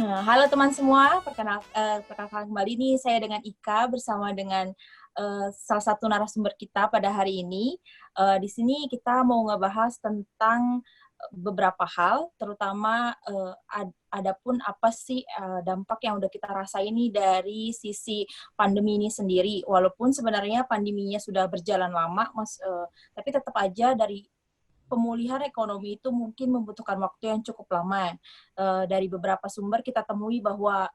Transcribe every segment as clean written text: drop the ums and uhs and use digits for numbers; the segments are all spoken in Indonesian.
Halo teman semua, perkenalkan kembali nih saya dengan Ika bersama dengan salah satu narasumber kita pada hari ini. Di sini kita mau ngebahas tentang beberapa hal, terutama adapun apa sih dampak yang udah kita rasain nih dari sisi pandemi ini sendiri. Walaupun sebenarnya pandeminya sudah berjalan lama, tapi tetap aja dari pemulihan ekonomi itu mungkin membutuhkan waktu yang cukup lama. Dari beberapa sumber kita temui bahwa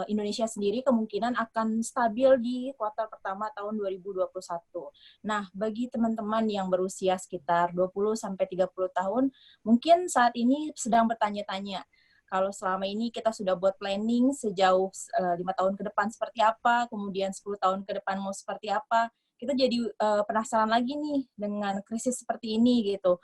Indonesia sendiri kemungkinan akan stabil di kuartal pertama tahun 2021. Nah, bagi teman-teman yang berusia sekitar 20-30 tahun, mungkin saat ini sedang bertanya-tanya, kalau selama ini kita sudah buat planning sejauh 5 tahun ke depan seperti apa, kemudian 10 tahun ke depan mau seperti apa, kita jadi penasaran lagi nih dengan krisis seperti ini gitu.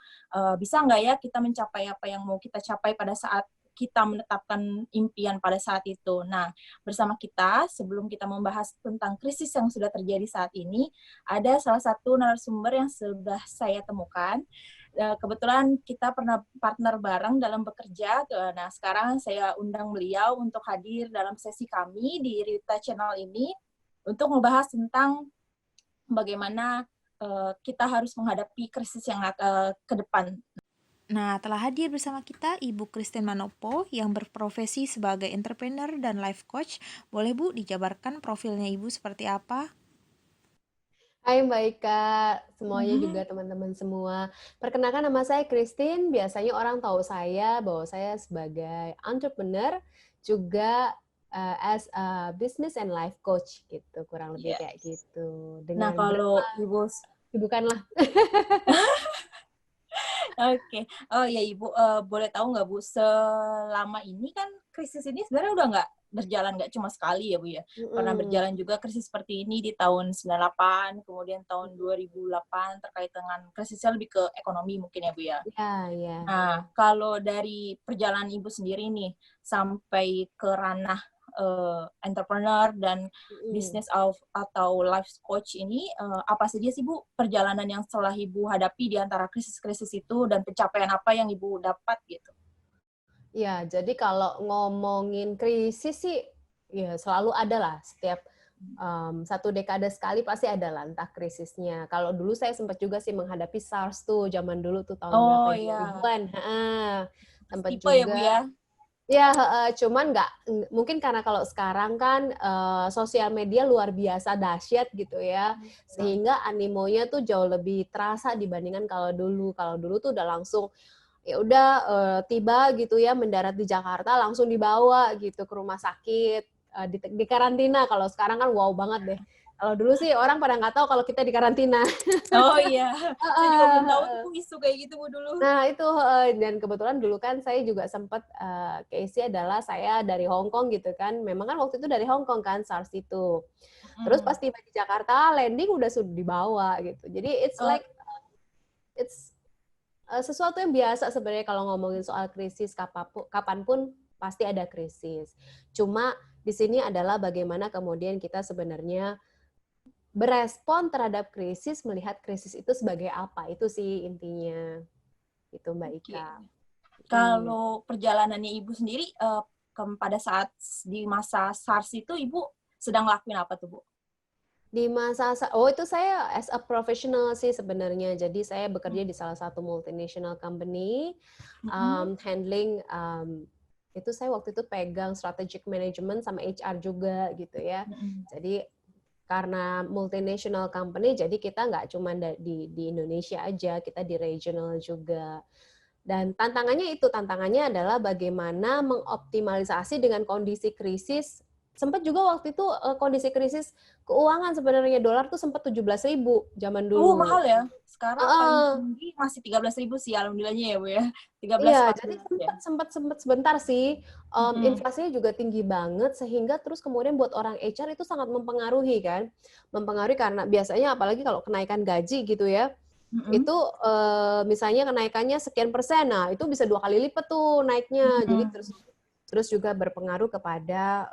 Bisa nggak ya kita mencapai apa yang mau kita capai pada saat kita menetapkan impian pada saat itu. Nah, bersama kita, sebelum kita membahas tentang krisis yang sudah terjadi saat ini, ada salah satu narasumber yang sudah saya temukan. Kebetulan kita pernah partner bareng dalam bekerja. Nah, sekarang saya undang beliau untuk hadir dalam sesi kami di Rita Channel ini untuk membahas tentang bagaimana kita harus menghadapi krisis yang ke depan. Nah, telah hadir bersama kita Ibu Christine Manopo yang berprofesi sebagai entrepreneur dan life coach. Boleh Bu dijabarkan profilnya Ibu seperti apa? Hai Mbak Ika, semuanya juga teman-teman semua. Perkenalkan nama saya Christine, biasanya orang tahu saya bahwa saya sebagai entrepreneur, juga as a business and life coach gitu, kurang lebih kayak gitu. Nah, Dengan kalau berapa Ibu kesibukanlah. Oke. Oh ya Ibu, boleh tahu nggak Bu, selama ini kan krisis ini sebenarnya udah nggak berjalan nggak cuma sekali ya Bu ya. Pernah berjalan juga krisis seperti ini di tahun 98, kemudian tahun 2008 terkait dengan krisisnya lebih ke ekonomi mungkin ya Bu ya. Ya, ya. Nah, kalau dari perjalanan Ibu sendiri nih sampai ke ranah entrepreneur dan business atau life coach ini, apa saja sih Bu perjalanan yang setelah Ibu hadapi di antara krisis-krisis itu dan pencapaian apa yang Ibu dapat gitu? Ya, jadi kalau ngomongin krisis sih, ya selalu ada lah. Setiap satu dekade sekali pasti ada lah entah krisisnya. Kalau dulu saya sempat juga sih menghadapi SARS tuh, zaman dulu tuh tahun berapa Oh ya, iya, 2000-an. Sempat tipe ya Bu juga. ya? Ya, cuman nggak, mungkin karena kalau sekarang kan sosial media luar biasa dahsyat gitu ya, sehingga animonya tuh jauh lebih terasa dibandingkan kalau dulu. Kalau dulu tuh udah langsung ya udah tiba gitu ya, mendarat di Jakarta langsung dibawa gitu ke rumah sakit, di karantina. Kalau sekarang kan wow banget deh. Kalau dulu sih orang pada nggak tahu kalau kita di karantina. Oh iya, saya juga belum tahu tuh Bu isu kayak gitu Bu dulu. Nah itu, dan kebetulan dulu kan saya juga sempat, case-nya adalah saya dari Hong Kong gitu kan, memang kan waktu itu dari Hong Kong kan SARS itu. Terus pas tiba di Jakarta, landing udah sudah dibawa gitu. Jadi it's like, it's sesuatu yang biasa sebenarnya kalau ngomongin soal krisis, kapanpun pasti ada krisis. Cuma di sini adalah bagaimana kemudian kita sebenarnya berespon terhadap krisis, melihat krisis itu sebagai apa, itu sih intinya. Itu Mbak Ika. Kalau perjalanannya Ibu sendiri pada saat di masa SARS itu Ibu sedang lakuin apa tuh Bu? Di masa itu saya as a professional sih sebenarnya. Jadi saya bekerja di salah satu multinational company, handling itu saya waktu itu pegang strategic management sama HR juga gitu ya. Jadi karena multinational company, jadi kita nggak cuma di Indonesia aja, kita di regional juga. Dan tantangannya adalah bagaimana mengoptimalisasi dengan kondisi krisis. Sempat juga waktu itu kondisi krisis keuangan sebenarnya, dolar tuh sempat 17.000 zaman Oh, dulu. mahal ya. Sekarang paling tinggi masih 13.000 sih alhamdulillahnya ya Bu ya. 13 Iya, jadi 14 ya. sempat sebentar sih. Inflasinya juga tinggi banget sehingga terus kemudian buat orang HR itu sangat mempengaruhi kan. Mempengaruhi karena biasanya apalagi kalau kenaikan gaji gitu ya. Itu misalnya kenaikannya sekian persen, nah itu bisa 2 kali lipat tuh naiknya. Jadi terus juga berpengaruh kepada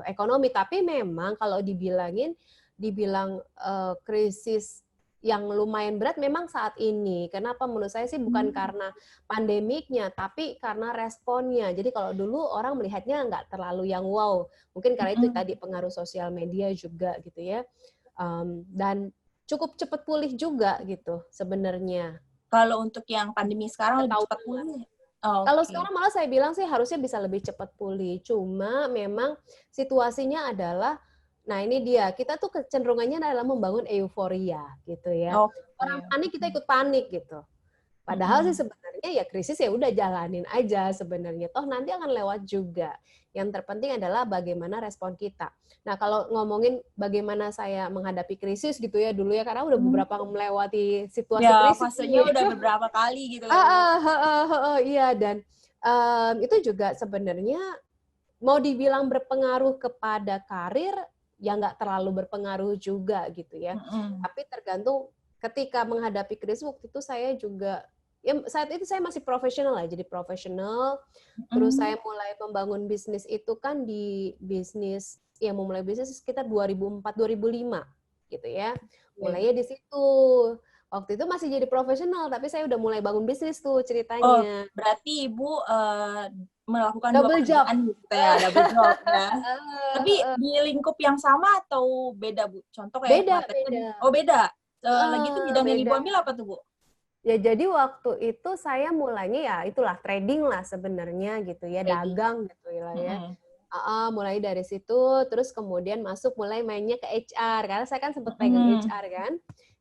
ekonomi. Tapi memang kalau dibilang krisis yang lumayan berat memang saat ini. Kenapa? Menurut saya sih bukan karena pandemiknya, tapi karena responnya. Jadi kalau dulu orang melihatnya nggak terlalu yang wow. Mungkin karena itu tadi pengaruh sosial media juga gitu ya. Dan cukup cepat pulih juga gitu sebenarnya. Kalau untuk yang pandemi sekarang lebih cepat Ketahuan. pulih. Oh, Kalau oke. sekarang malah saya bilang sih harusnya bisa lebih cepat pulih. Cuma memang situasinya adalah, nah ini dia, kita tuh kecenderungannya adalah membangun euforia gitu ya. Orang Oke. panik, kita ikut panik gitu. Padahal sih sebenarnya ya krisis ya udah jalanin aja sebenarnya. Toh nanti akan lewat juga. Yang terpenting adalah bagaimana respon kita. Nah kalau ngomongin bagaimana saya menghadapi krisis gitu ya dulu ya, karena udah beberapa melewati situasi Ya, krisis fasenya ini. udah beberapa kali gitu ya, Bu. Iya, dan itu juga sebenarnya mau dibilang berpengaruh kepada karir, ya nggak terlalu berpengaruh juga gitu ya. Tapi tergantung ketika menghadapi krisis waktu itu saya juga, ya saat itu saya masih profesional lah, jadi profesional. Terus saya mulai membangun bisnis itu kan di bisnis, ya memulai bisnis sekitar 2004-2005 gitu ya. Mulainya di situ. Waktu itu masih jadi profesional, tapi saya udah mulai bangun bisnis tuh Oh, ceritanya. berarti Ibu melakukan dua Double job. pekerjaan gitu ya, double job ya. Tapi di lingkup yang sama atau beda, Bu? Contoh kayak Beda, materi tadi. beda. Oh, beda. Lagi itu bidang yang Ibu Beda. ambil apa tuh, Bu? Ya jadi waktu itu saya mulainya ya itulah trading lah sebenarnya gitu ya, Trading. dagang gitu ya. Mulai dari situ, terus kemudian mulai mainnya ke HR, karena saya kan sempat pegang HR kan.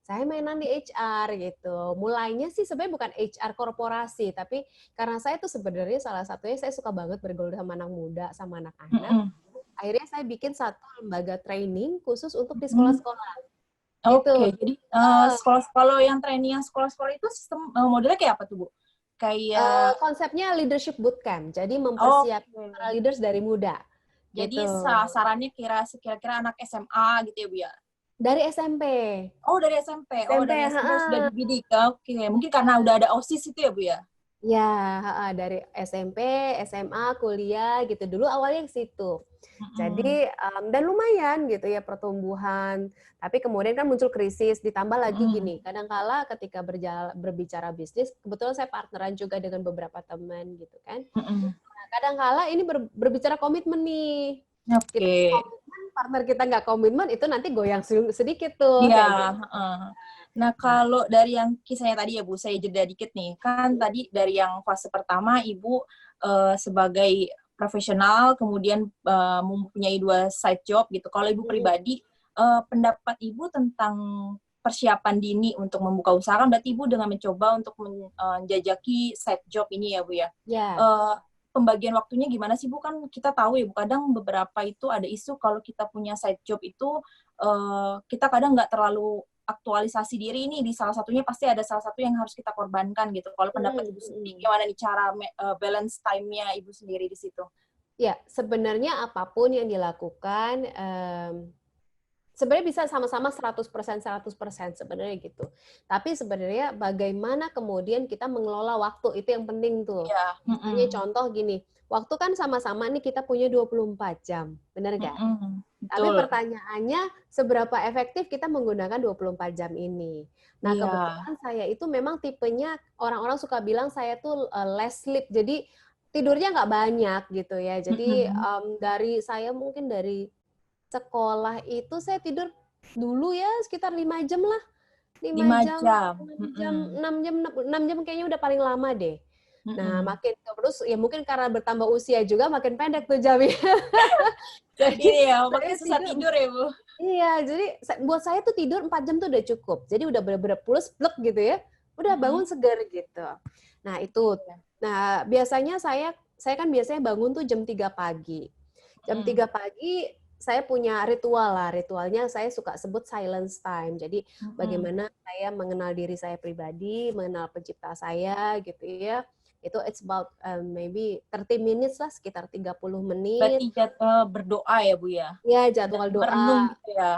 Saya mainan di HR gitu. Mulainya sih sebenarnya bukan HR korporasi, tapi karena saya tuh sebenarnya salah satunya saya suka banget bergaul sama anak muda, sama anak-anak. Akhirnya saya bikin satu lembaga training khusus untuk di sekolah-sekolah. Gitu. Oke, jadi sekolah-sekolah yang training yang sekolah-sekolah itu sistem modelnya kayak apa tuh, Bu? Kayak Konsepnya leadership bootcamp, jadi mempersiapkan para leaders dari muda. Jadi Gitu. sasarannya kira-kira anak SMA gitu ya, Bu ya? Dari SMP. Oh, dari SMP. Oh, dari SMP sudah dididik. Oke, mungkin karena udah ada OSIS itu ya, Bu ya? Ya, dari SMP, SMA, kuliah gitu. Dulu awalnya ke situ. Jadi, dan lumayan gitu ya pertumbuhan. Tapi kemudian kan muncul krisis, ditambah lagi gini, kadangkala ketika berbicara bisnis, kebetulan saya partneran juga dengan beberapa teman gitu kan. Nah, kadangkala ini berbicara komitmen nih. Kita komitmen, partner kita nggak komitmen, itu nanti goyang sedikit tuh. Iya. Gitu. Nah, kalau dari yang kisahnya tadi ya, Bu, saya jeda dikit nih. Kan tadi dari yang fase pertama, Ibu sebagai profesional, kemudian mempunyai 2 side job gitu. Kalau Ibu pribadi, pendapat Ibu tentang persiapan dini untuk membuka usaha, kan berarti Ibu dengan mencoba untuk menjajaki side job ini ya, Bu ya? Pembagian waktunya gimana sih, Bu? Kan kita tahu ya, Bu, kadang beberapa itu ada isu kalau kita punya side job itu, kita kadang nggak terlalu aktualisasi diri ini, di salah satunya pasti ada salah satu yang harus kita korbankan gitu. Kalau pendapat Ibu sendiri, gimana nih cara balance time-nya Ibu sendiri di situ? Ya, sebenarnya apapun yang dilakukan, sebenarnya bisa sama-sama 100% sebenarnya gitu. Tapi sebenarnya bagaimana kemudian kita mengelola waktu, itu yang penting tuh. Misalnya contoh gini, waktu kan sama-sama nih kita punya 24 jam, benar nggak? Tapi pertanyaannya, seberapa efektif kita menggunakan 24 jam ini? Nah, kebetulan saya itu memang tipenya, orang-orang suka bilang saya tuh less sleep, jadi tidurnya nggak banyak gitu ya. Jadi saya mungkin dari sekolah itu saya tidur dulu ya sekitar 5 jam lah. 5 jam. 6 jam kayaknya udah paling lama deh. Nah, makin terus ya mungkin karena bertambah usia juga makin pendek tuh jamnya. Jadi ya, makin susah tidur ya, Bu. Iya, jadi buat saya tuh tidur 4 jam tuh udah cukup. Jadi udah bener-bener plus plek gitu ya. Udah bangun segar gitu. Nah, itu. Nah, biasanya saya kan biasanya bangun tuh jam 3 pagi. Jam 3 pagi saya punya ritual lah. Ritualnya saya suka sebut silence time. Jadi bagaimana saya mengenal diri saya pribadi, mengenal pencipta saya gitu ya. Itu it's about maybe 30 minutes lah, sekitar 30 menit. Berarti berdoa ya, Bu ya? Ya, jadwal doa. Merenung gitu ya?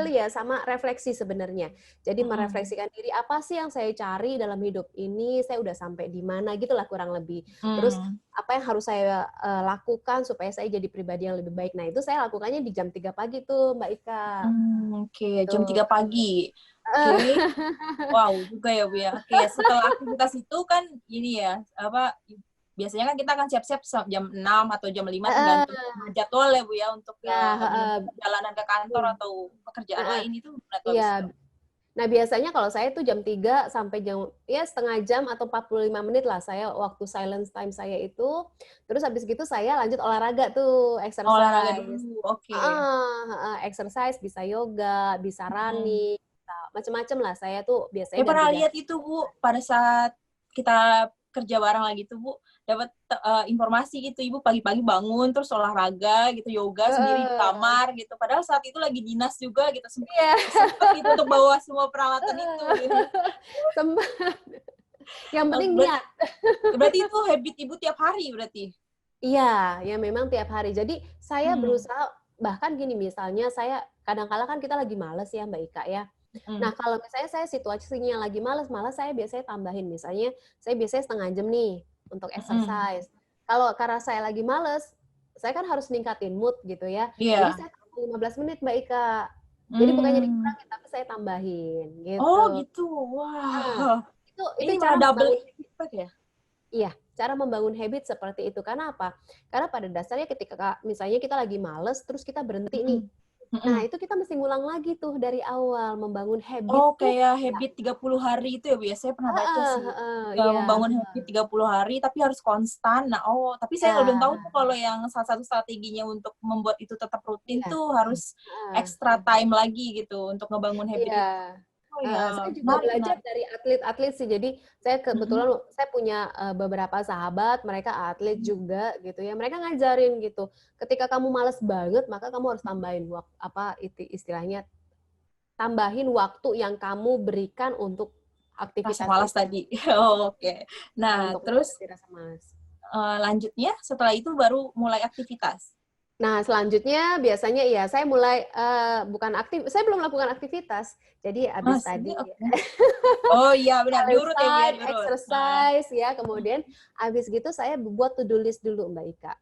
Ya, sama refleksi sebenarnya. Jadi merefleksikan diri, apa sih yang saya cari dalam hidup ini, saya udah sampai di mana, gitulah kurang lebih. Terus apa yang harus saya lakukan supaya saya jadi pribadi yang lebih baik. Nah, itu saya lakukannya di jam 3 pagi tuh, Mbak Ika. Oke, jam 3 pagi. Oke. Wow juga ya Bu ya. Oke, setelah aktivitas itu kan ini ya, apa, biasanya kan kita akan siap-siap jam 6 atau jam 5 tergantung Heeh, jadwal ya Bu ya untuk, ya, menempuh heeh, perjalanan ke kantor mhm, atau pekerjaan heeh, lain itu gimana tuh habis itu? iya. Nah, biasanya kalau saya tuh jam 3 sampai jam ya setengah jam atau 45 menit lah saya waktu silence time saya itu. Terus habis gitu saya lanjut olahraga tuh, Olahraga exercise. dulu, oke. Heeh, heeh, exercise bisa yoga, bisa Mhm. running, bisa macem-macem lah. Saya tuh Saya biasanya pernah ganti-ganti. lihat itu Bu, pada saat kita kerja bareng lagi tuh Bu, dapat informasi gitu, Ibu pagi-pagi bangun terus olahraga gitu, yoga sendiri di Heeh, kamar gitu. Padahal saat itu lagi dinas juga gitu, iya. sempet gitu untuk bawa semua peralatan itu gitu. Sempat, yang Oh, penting niat. berarti itu habit Ibu tiap hari berarti? Iya, ya memang tiap hari. Jadi saya Mhm, berusaha bahkan gini misalnya saya kadang kala kan kita lagi males ya Mbak Ika ya. mhm, Nah kalau misalnya saya situasinya lagi males, malah saya biasanya tambahin misalnya saya biasanya setengah jam nih untuk mhm. exercise. Kalau karena saya lagi males, saya kan harus ningkatin mood gitu ya. Jadi Iya. saya tambah 15 menit Mbak Ika. Jadi bukannya Mmm. dikurangin tapi saya tambahin Oh gitu. gitu, Heeh. wah. Itu Ini cara malah double membangun. impact ya? Iya, cara membangun habit seperti itu. Karena apa? Karena pada dasarnya ketika misalnya kita lagi males, terus kita berhenti nih. Mhm, Nah, mhm. itu kita mesti ngulang lagi tuh dari awal. Membangun habit Oh, tuh, kayak habit 30 hari itu ya, Bu, ya? Saya pernah baca heeh, sih, heeh, iya, membangun habit 30 hari tapi harus konstan. Nah, oh, tapi saya belum tahu iya, tuh kalau yang salah satu strateginya untuk membuat itu tetap rutin iya, tuh harus heeh, extra time lagi gitu untuk ngebangun habit iya. itu. Oh Saya ya, juga menarik belajar menarik. dari atlet-atlet sih. Jadi saya Mhm, kebetulan saya punya beberapa sahabat, mereka atlet mhm. juga gitu ya. Mereka ngajarin gitu. Ketika kamu males banget, maka kamu harus tambahin apa istilahnya tambahin waktu yang kamu berikan untuk Rasa aktivitas malas itu, tadi. Oh, oke. Nah, untuk terus, mengatasi rasa malas. lanjutnya setelah itu baru mulai aktivitas? Nah, selanjutnya biasanya ya saya mulai, bukan saya belum melakukan aktivitas. Jadi Ah, habis sini tadi oke. Oh iya benar, silence diurut ya, Bu, ya, time, diurut. Heeh. exercise ya, kemudian habis gitu saya buat to do list dulu Mbak Ika.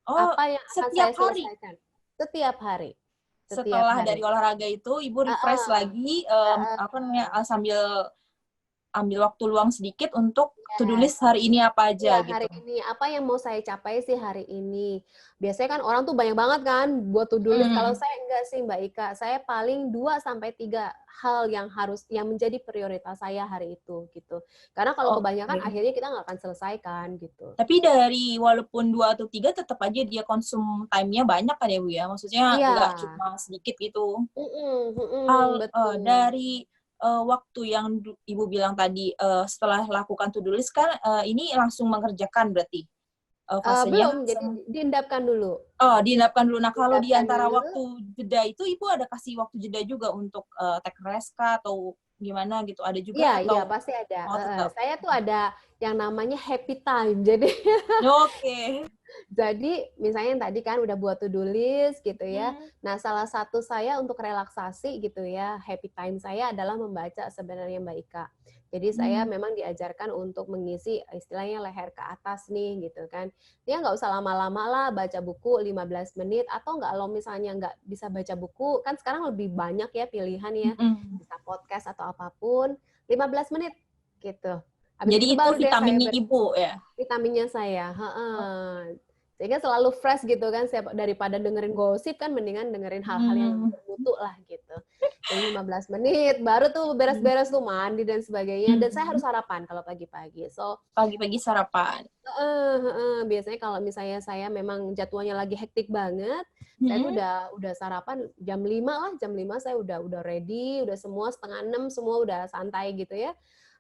Oh, Apa yang akan saya setiap hari? selesaikan setiap hari setiap Setelah dari hari. olahraga itu Ibu refresh Heeh, lagi, heeh. apa namanya, sambil ambil waktu luang sedikit untuk to do Yes. list hari ini apa aja Iya, gitu? hari ini apa yang mau saya capai sih hari ini. Biasanya kan orang tuh banyak banget kan buat to do list. Kalau Mhm. saya enggak sih Mbak Ika, saya paling 2 sampai 3 hal yang menjadi prioritas saya hari itu gitu. Karena kalau kebanyakan Oke. akhirnya kita nggak akan selesaikan gitu. Tapi dari walaupun 2 atau 3 tetap aja dia konsum time-nya banyak kan ya, Bu, ya? Maksudnya Iya, nggak cuma sedikit gitu. mhm, mhm, betul. Dari, waktu yang Ibu bilang tadi, setelah lakukan to do list kan, ini langsung mengerjakan berarti, fasenya Belum, jadi langsung. diendapkan dulu Oh, diendapkan dulu. Nah, kalau di diendapkan antara dulu. waktu jeda itu Ibu ada kasih waktu jeda juga untuk, take rest kah atau gimana gitu, ada juga Iya, iya, atau pasti ada, oh heeh. tetap? Saya tuh ada yang namanya happy time. Jadi Oke. Jadi misalnya yang tadi kan udah buat to do list gitu ya. Mhm, Nah, salah satu saya untuk relaksasi gitu ya, happy time saya adalah membaca sebenarnya Mbak Ika. Jadi saya mmm, memang diajarkan untuk mengisi istilahnya leher ke atas nih gitu kan. Dia nggak usah lama-lama lah baca buku 15 menit atau nggak kalau misalnya nggak bisa baca buku, kan sekarang lebih banyak ya pilihan ya, mhm. bisa podcast atau apapun, 15 menit gitu. Habis Jadi gitu itu baru deh saya vitaminnya Ibu ya? vitaminnya saya, heeh. Sehingga selalu fresh gitu kan, daripada dengerin gosip kan mendingan dengerin hal-hal yang Mmm, bermutu lah gitu. Jadi 15 menit, baru tuh mhm, beres-beres tuh mandi dan sebagainya, dan saya harus mhm. sarapan kalau pagi-pagi. So, Pagi-pagi sarapan. heeh, heeh, biasanya kalau misalnya saya memang jadwalnya lagi hektik banget, saya tuh Mhm. udah sarapan jam 5 lah, jam 5 saya udah ready, udah semua, setengah 6 semua udah santai gitu ya.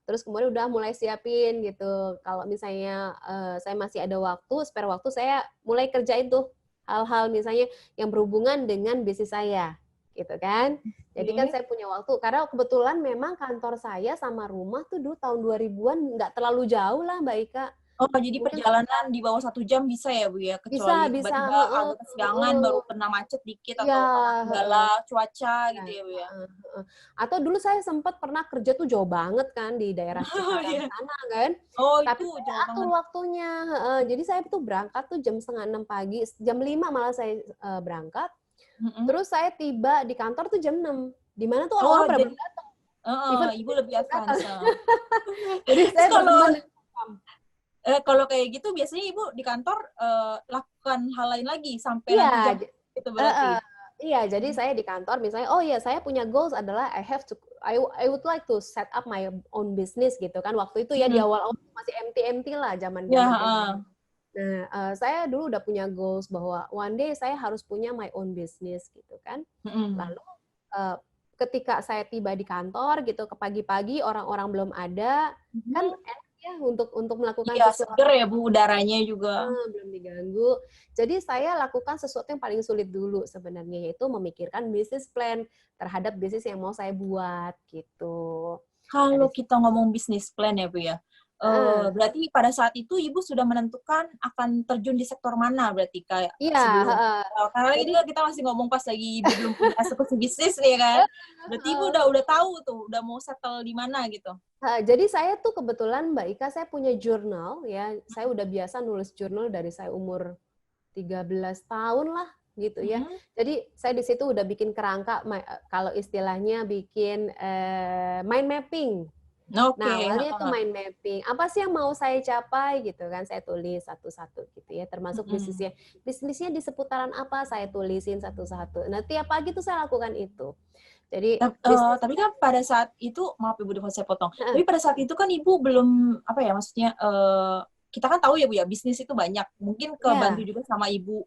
Terus kemudian udah mulai siapin gitu. Kalau misalnya, saya masih ada waktu, spare waktu, saya mulai kerjain tuh hal-hal misalnya yang berhubungan dengan bisnis saya, gitu kan. Jadi kan Oke. saya punya waktu, karena kebetulan memang kantor saya sama rumah tuh dulu tahun 2000-an nggak terlalu jauh lah Mbak Ika. Oh, jadi Mungkin perjalanan sekitar di bawah 1 jam bisa ya, Bu, ya? bisa Kecuali bisa, tiba-tiba heeh, agak kesiangan baru heeh. kena macet dikit Iya, atau karena heeh. kendala cuaca Iya, gitu ya, Bu, ya? heeh, heeh. Atau dulu saya sempat pernah kerja tuh jauh banget kan di daerah Oh, Cikarang iya. sana kan, Oh, tapi itu saya jauh atur banget. waktunya, heeh. Jadi saya tuh berangkat tuh jam 5:30 pagi, jam 5 malah saya, berangkat, Mhm. terus saya tiba di kantor tuh jam 6. Di mana tuh orang-orang Oh, pada jadi belum datang. Even Ibu lebih advance. jadi Terus saya berteman kalau kayak gitu biasanya Ibu di kantor lakukan hal lain lagi sampai iya, nanti jam itu berarti. iya, jadi saya di kantor misalnya, oh iya saya punya goals adalah I would like to set up my own business gitu kan. Waktu itu ya di awal-awal masih empty lah Ya, zaman-zaman. Nah, saya dulu udah punya goals bahwa one day saya harus punya my own business gitu kan. Lalu ketika saya tiba di kantor gitu ke pagi-pagi orang-orang belum ada, kan enak ya untuk melakukan Iya, sesuatu. seger ya Bu, udaranya juga. Belum diganggu. Jadi saya lakukan sesuatu yang paling sulit dulu sebenarnya, yaitu memikirkan business plan terhadap bisnis yang mau saya buat gitu. Kalau kita ngomong bisnis plan ya Bu ya, berarti pada saat itu Ibu sudah menentukan akan terjun di sektor mana berarti kayak Iya, sebelum karena jadi ini kan kita masih ngomong pas lagi Ibu belum punya eksekusi bisnis nih kan. Berarti Ibu udah tahu tuh, udah mau settle di mana gitu. Jadi saya tuh kebetulan Mbak Ika, saya punya jurnal ya. Saya udah biasa nulis jurnal dari saya umur 13 tahun lah gitu ya. Jadi saya di situ udah bikin kerangka, kalau istilahnya bikin mind mapping. Oke. Nah, awalnya itu mind mapping. Apa sih yang mau saya capai gitu kan? Saya tulis satu-satu gitu ya. Termasuk bisnisnya. Bisnisnya di seputaran apa saya tulisin satu-satu. Nah, tiap pagi tuh saya lakukan itu. Jadi tapi kan pada saat itu, maaf Ibu saya potong. Tapi pada saat itu kan Ibu belum apa ya maksudnya kita kan tahu ya Bu ya, bisnis itu banyak. Mungkin kebantu juga sama Ibu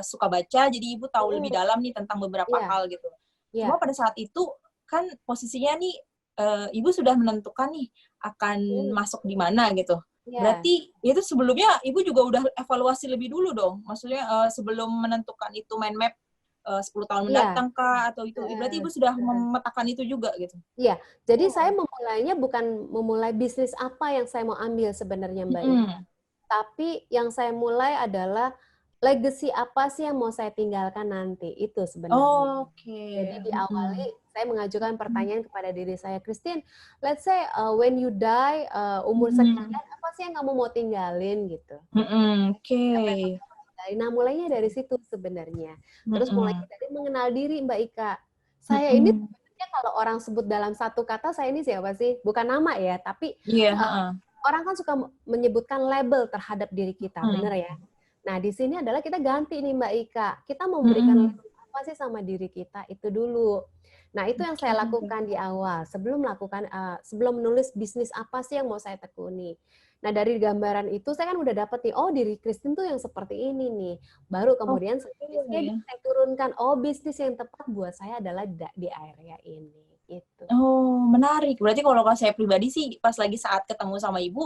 suka baca, jadi Ibu tahu lebih dalam nih tentang beberapa hal gitu. Cuma pada saat itu kan posisinya nih Ibu sudah menentukan nih akan masuk di mana gitu. Berarti itu sebelumnya Ibu juga udah evaluasi lebih dulu dong. Maksudnya sebelum menentukan itu mind map 10 tahun mendatang kah atau itu berarti Ibu sudah memetakan itu juga gitu. Iya, jadi saya memulainya bukan memulai bisnis apa yang saya mau ambil sebenarnya Mbak Ika. Tapi yang saya mulai adalah legacy apa sih yang mau saya tinggalkan nanti, itu sebenarnya. Jadi diawali saya mengajukan pertanyaan kepada diri saya, Christine, let's say when you die umur sekian, apa sih yang kamu mau tinggalin gitu. Nah, mulainya dari situ sebenarnya. Terus mulainya dari mengenal diri Mbak Ika. Saya ini sebenarnya kalau orang sebut dalam satu kata, saya ini siapa sih? Bukan nama ya, tapi orang kan suka menyebutkan label terhadap diri kita, benar ya? Nah, di sini adalah kita ganti nih Mbak Ika. Kita mau memberikan label apa sih sama diri kita, itu dulu. Nah, itu yang saya lakukan di awal. Sebelum menulis bisnis apa sih yang mau saya tekuni. Nah, dari gambaran itu saya kan udah dapet nih, oh diri Christine tuh yang seperti ini nih. Baru kemudian bisnisnya saya turunkan, oh bisnis yang tepat buat saya adalah di area ini. Gitu. Oh, menarik. Berarti kalau saya pribadi sih, pas lagi saat ketemu sama Ibu,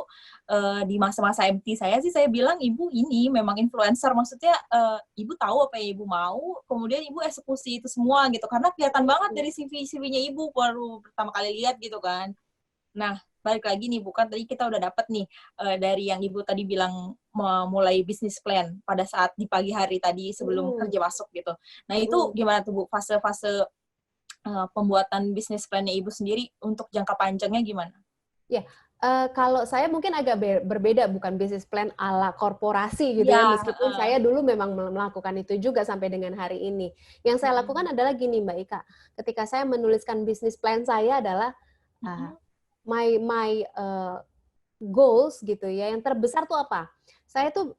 di masa-masa MT saya bilang Ibu ini memang influencer. Maksudnya, Ibu tahu apa yang Ibu mau, kemudian Ibu eksekusi itu semua gitu. Karena kelihatan banget dari CV-nya Ibu, baru pertama kali lihat gitu kan. Nah, balik lagi nih Bu, kan tadi kita udah dapat nih dari yang Ibu tadi bilang mulai bisnis plan pada saat di pagi hari tadi sebelum kerja masuk gitu. Nah, itu gimana tuh Bu, fase-fase pembuatan bisnis plan-nya Ibu sendiri untuk jangka panjangnya gimana? Ya, kalau saya mungkin agak berbeda, bukan bisnis plan ala korporasi gitu ya, meskipun saya dulu memang melakukan itu juga sampai dengan hari ini. Yang saya lakukan adalah gini Mbak Ika, ketika saya menuliskan bisnis plan saya adalah my goals gitu ya, yang terbesar tuh apa? Saya tuh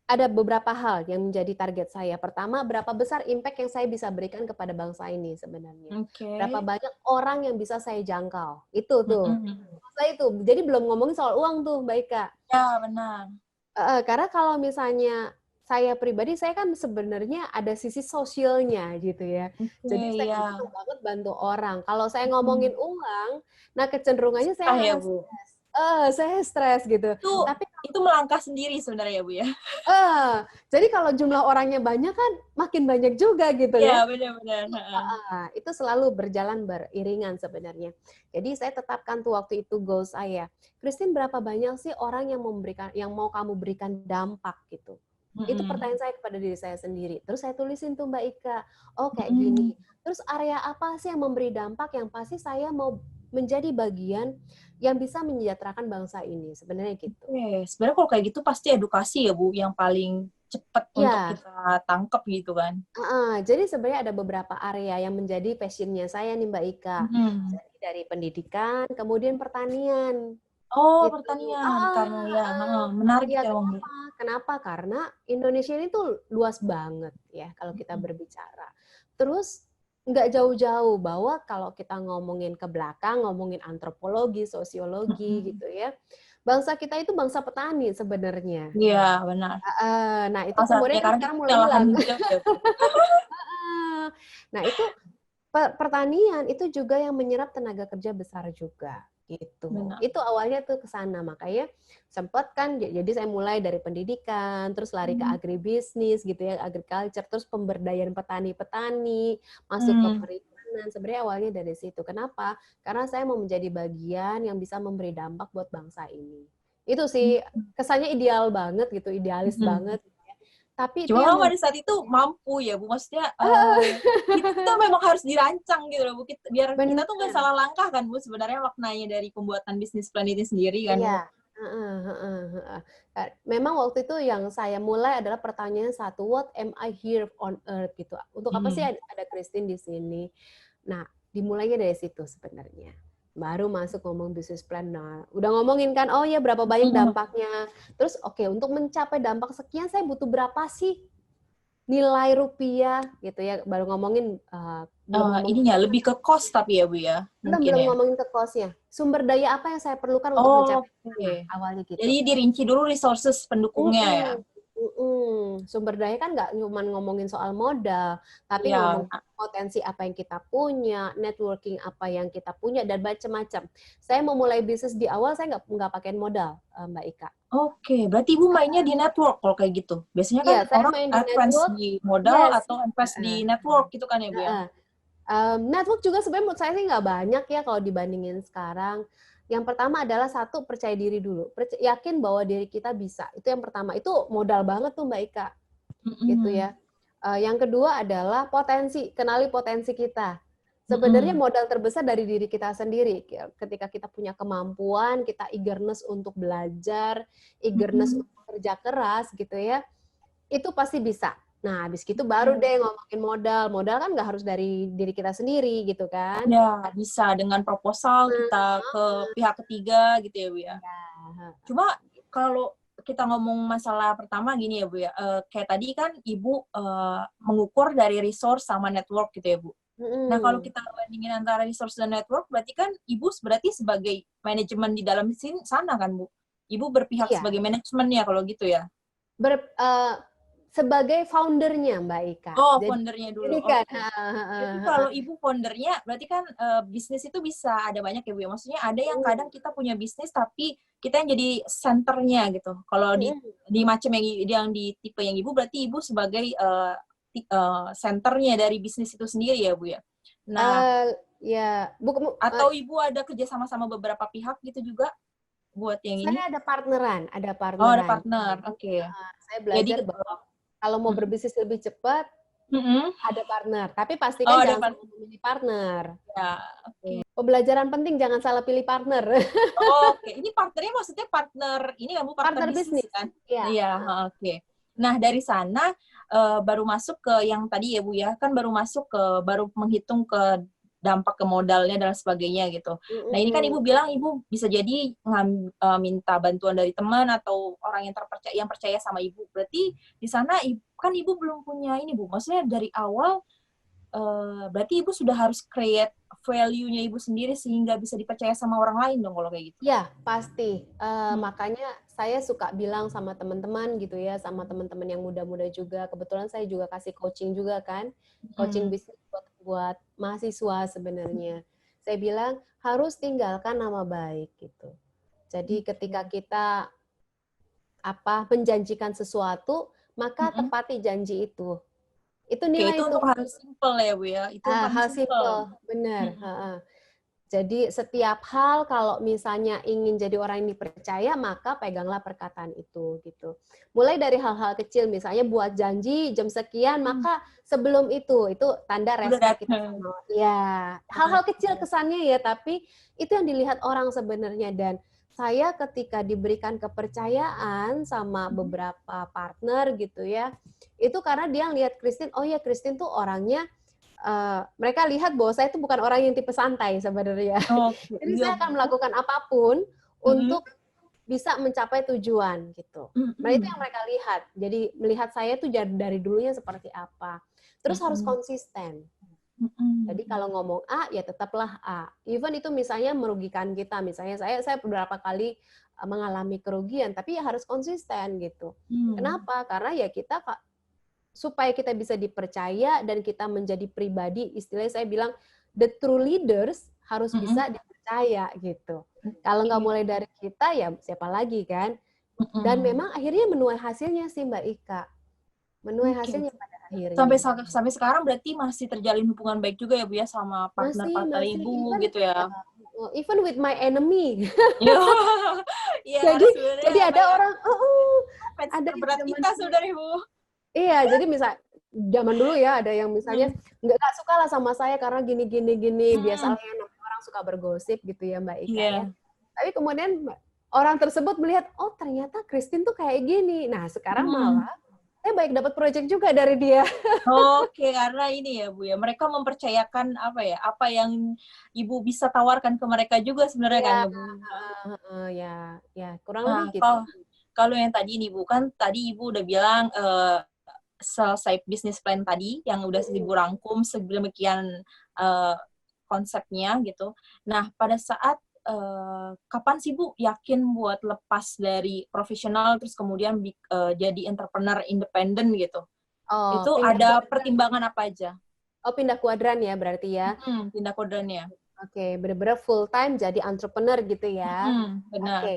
ada beberapa hal yang menjadi target saya. Pertama, berapa besar impact yang saya bisa berikan kepada bangsa ini sebenarnya. Berapa banyak orang yang bisa saya jangkau. Itu tuh. Saya itu. Jadi belum ngomongin soal uang tuh, Mbak Ika. Ya, benar. Karena kalau misalnya saya pribadi, saya kan sebenarnya ada sisi sosialnya gitu ya. Jadi saya bisa banget bantu orang. Kalau saya ngomongin uang, nah kecenderungannya saya akan stres. Saya stres gitu. Tapi itu melangkah sendiri sebenarnya Bu ya. Jadi kalau jumlah orangnya banyak kan makin banyak juga gitu ya. Iya, benar-benar. Itu selalu berjalan beriringan sebenarnya. Jadi saya tetapkan tuh waktu itu goal saya. Christine, berapa banyak sih orang yang mau kamu berikan dampak gitu. Itu pertanyaan saya kepada diri saya sendiri. Terus saya tulisin tuh Mbak Ika, oh kayak gini. Terus area apa sih yang memberi dampak yang pasti saya mau menjadi bagian yang bisa menyejahterakan bangsa ini, sebenarnya gitu. Sebenarnya kalau kayak gitu pasti edukasi ya Bu, yang paling cepat untuk kita tangkap gitu kan. Jadi sebenarnya ada beberapa area yang menjadi passionnya saya nih Mbak Ika. Jadi dari pendidikan, kemudian pertanian. Oh, Gitu. pertanian. Karena ya, menarik Iya, itu emang, Bu. kenapa? Kenapa? Karena Indonesia ini tuh luas banget ya kalau kita berbicara. Terus nggak jauh-jauh bahwa kalau kita ngomongin ke belakang, ngomongin antropologi, sosiologi gitu ya, bangsa kita itu bangsa petani sebenarnya. Iya, benar. Nah itu Salah satunya kemudian kan karena kita sekarang mulai punya lahan hilang. hijau ya, Bu. Nah itu pertanian itu juga yang menyerap tenaga kerja besar juga gitu. Benar. Itu awalnya tuh ke sana, makanya sempat kan jadi saya mulai dari pendidikan, terus lari ke agribisnis gitu ya, agriculture, terus pemberdayaan petani-petani, masuk ke perikanan. Sebenarnya awalnya dari situ. Kenapa? Karena saya mau menjadi bagian yang bisa memberi dampak buat bangsa ini. Itu sih kesannya ideal banget gitu, idealis banget. Tapi itu Cuma yang memang pada saat itu mampu ya, Bu. Maksudnya itu memang harus dirancang gitu loh, Bu. Biar kita tuh nggak benar. salah langkah kan, Bu. Sebenarnya maknanya dari pembuatan bisnis plan ini sendiri kan, Bu. Iya, memang waktu itu yang saya mulai adalah pertanyaan satu, "What am I here on earth?" gitu. Untuk apa sih ada Christine di sini? Nah, dimulainya dari situ sebenarnya. Baru masuk ngomong bisnis plan. Nah, udah ngomongin kan, oh ya berapa banyak dampaknya. Terus oke, untuk mencapai dampak sekian saya butuh berapa sih nilai rupiah gitu ya. Baru ngomongin belum ngomongin Ininya lebih ke cost tapi ya, Bu ya. Mungkin belum ya. ngomongin ke cost-nya. Sumber daya apa yang saya perlukan untuk Oh, mencapai oke. sana? Awalnya gitu. Jadi dirinci dulu resources pendukungnya ya. Sumber daya kan nggak cuma ngomongin soal modal, tapi Iya. ngomong potensi apa yang kita punya, networking apa yang kita punya, dan macam-macam. Saya mau mulai bisnis di awal, saya nggak pakai modal, Mbak Ika. Oke, berarti Ibu mainnya di network kalau kayak gitu. Biasanya kan Iya, saya orang main di advance network. di modal Yes. atau invest di network gitu kan ya, Bu ya. Network juga sebenarnya menurut saya sih nggak banyak ya kalau dibandingin sekarang. Yang pertama adalah satu, percaya diri dulu. Yakin bahwa diri kita bisa. Itu yang pertama. Itu modal banget tuh Mbak Ika. Gitu ya. Yang kedua adalah potensi. Kenali potensi kita. Sebenarnya modal terbesar dari diri kita sendiri. Ketika kita punya kemampuan, kita eagerness untuk belajar, eagerness untuk kerja keras gitu ya. Itu pasti bisa. Nah, habis gitu baru deh ngomongin modal. Modal kan nggak harus dari diri kita sendiri gitu kan. Ya, bisa dengan proposal kita ke pihak ketiga gitu ya, Bu ya. Cuma kalau kita ngomong masalah pertama gini ya, Bu ya. Kayak tadi kan Ibu mengukur dari resource sama network gitu ya, Bu. Nah, kalau kita bandingin antara resource dan network, berarti kan Ibu berarti sebagai manajemen di dalam sini sana kan, Bu? Ibu berpihak Iya. sebagai manajemen ya kalau gitu ya? Sebagai foundernya Mbak Ika. Oh, foundernya dulu. Kan, Oke. Jadi kalau Ibu foundernya, berarti kan bisnis itu bisa ada banyak ya, Bu ya? Maksudnya ada yang kadang kita punya bisnis, tapi kita yang jadi senternya gitu. Kalau di macam yang di tipe yang Ibu, berarti Ibu sebagai senternya dari bisnis itu sendiri ya, Bu ya? Nah, ya, atau Ibu ada kerja sama beberapa pihak gitu juga buat yang ini? saya ada partneran, Oh, ada partner. Oke. Saya Jadi belajar bahwa kalau mau berbisnis lebih cepat, ada partner. Tapi pastikan jangan salah memilih partner. Ya, Pembelajaran penting, jangan salah pilih partner. Oke, ini partnernya maksudnya partner ini kamu partner bisnis kan? Iya. Iya, oke. Nah, dari sana baru masuk ke yang tadi ya, Bu ya, kan baru masuk ke baru menghitung ke dampak ke modalnya dan sebagainya gitu. Nah, ini kan Ibu bilang Ibu bisa jadi minta bantuan dari teman atau orang yang percaya sama Ibu. Berarti di sana kan Ibu belum punya ini, Bu. Maksudnya dari awal berarti Ibu sudah harus create value-nya Ibu sendiri sehingga bisa dipercaya sama orang lain dong kalau kayak gitu. Ya, pasti. Makanya saya suka bilang sama teman-teman gitu ya, sama teman-teman yang muda-muda juga. Kebetulan saya juga kasih coaching juga kan. Coaching bisnis buat mahasiswa sebenarnya. Saya bilang harus tinggalkan nama baik gitu. Jadi ketika kita menjanjikan sesuatu, maka tepati janji itu. Itu nilai itu untuk hal simple ya, Bu ya. Itu hal simple, benar. Jadi setiap hal kalau misalnya ingin jadi orang yang dipercaya, maka peganglah perkataan itu gitu. Mulai dari hal-hal kecil, misalnya buat janji jam sekian, maka sebelum itu tanda respect kita sama. Ya, hal-hal kecil kesannya ya, tapi itu yang dilihat orang sebenarnya. Dan saya ketika diberikan kepercayaan sama beberapa partner gitu ya, itu karena dia ngelihat Christine, oh ya Christine tuh orangnya mereka lihat bahwa saya itu bukan orang yang tipe santai sebenarnya. Oke, Jadi iya saya akan Bu. melakukan apapun Mm-mm. untuk bisa mencapai tujuan gitu. Nah itu yang Mm-mm. mereka lihat. Jadi melihat saya tuh dari dulunya seperti apa. Terus harus Mm-mm. konsisten. Mm-mm. Jadi kalau ngomong A ya tetaplah A. Even itu misalnya merugikan kita. Misalnya saya beberapa kali mengalami kerugian, tapi ya harus konsisten gitu. Kenapa? Karena ya kita supaya kita bisa dipercaya dan kita menjadi pribadi, istilahnya saya bilang the true leaders harus Mm-mm. bisa dipercaya gitu. Kalau nggak mulai dari kita ya siapa lagi kan? Dan Mm-mm. memang akhirnya menuai hasilnya sih Mbak Ika. Menuai Oke. hasilnya pada Sampai akhirnya. sampai sekarang berarti masih terjalin hubungan baik juga ya Bu ya sama partner-partner Masih Ibu even gitu ya. even with my enemy. Iya, iya jadi karena sebenarnya jadi ada kayak orang fans ada yang terberat zaman kita sebenarnya Bu. iya, jadi misal zaman dulu ya ada yang misalnya Hmm. nggak suka lah sama saya karena gini gini gini. Hmm. Biasalah ya namanya orang suka bergosip gitu ya Mbak Ika ya. Iya. Tapi kemudian orang tersebut melihat, oh ternyata Christine tuh kayak gini. Nah sekarang Hmm. malah saya baik dapat project juga dari dia. Oke, karena ini ya Bu ya, mereka mempercayakan apa yang Ibu bisa tawarkan ke mereka juga sebenarnya kan Ya, ya Bu. ya kurang Nah, lebih gitu. kalau yang tadi ini Bu, kan tadi Ibu udah bilang selesai bisnis plan tadi yang udah Ibu rangkum sedemikian konsepnya gitu. Nah, pada saat kapan sih Bu yakin buat lepas dari profesional terus kemudian jadi entrepreneur independen gitu? Oh, Itu ada pertimbangan apa aja? pindah kuadran ya berarti ya. Pindah kodenya. Oke, benar-benar full time jadi entrepreneur gitu ya. Benar. Oke.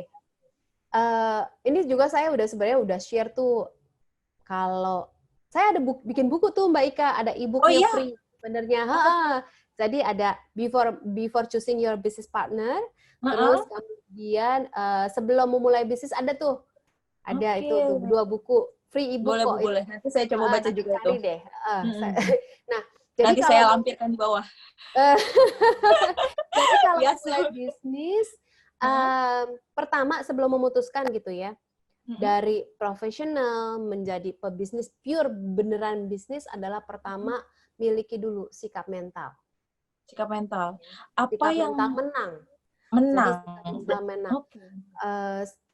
Ini juga saya sebenarnya udah share tuh kalau saya ada bikin buku tuh Mbak Ika, ada Oh e-booknya iya. free sebenarnya. Jadi ada before choosing your business partner, terus kemudian sebelum memulai bisnis ada tuh, ada itu tuh Oke. 2 buku free e-book Boleh Bu, kok itu. boleh. Nanti saya coba baca Nanti juga itu. cari deh. Nah, jadi Nanti kalau saya lampirkan di bawah. jadi kalau Biasa. mulai bisnis, pertama sebelum memutuskan gitu ya, dari profesional menjadi pebisnis pure beneran bisnis adalah pertama miliki dulu sikap mental. Sikap mental. Apa Sikap yang mental menang. Jadi menang? sikap mental menang. Oke.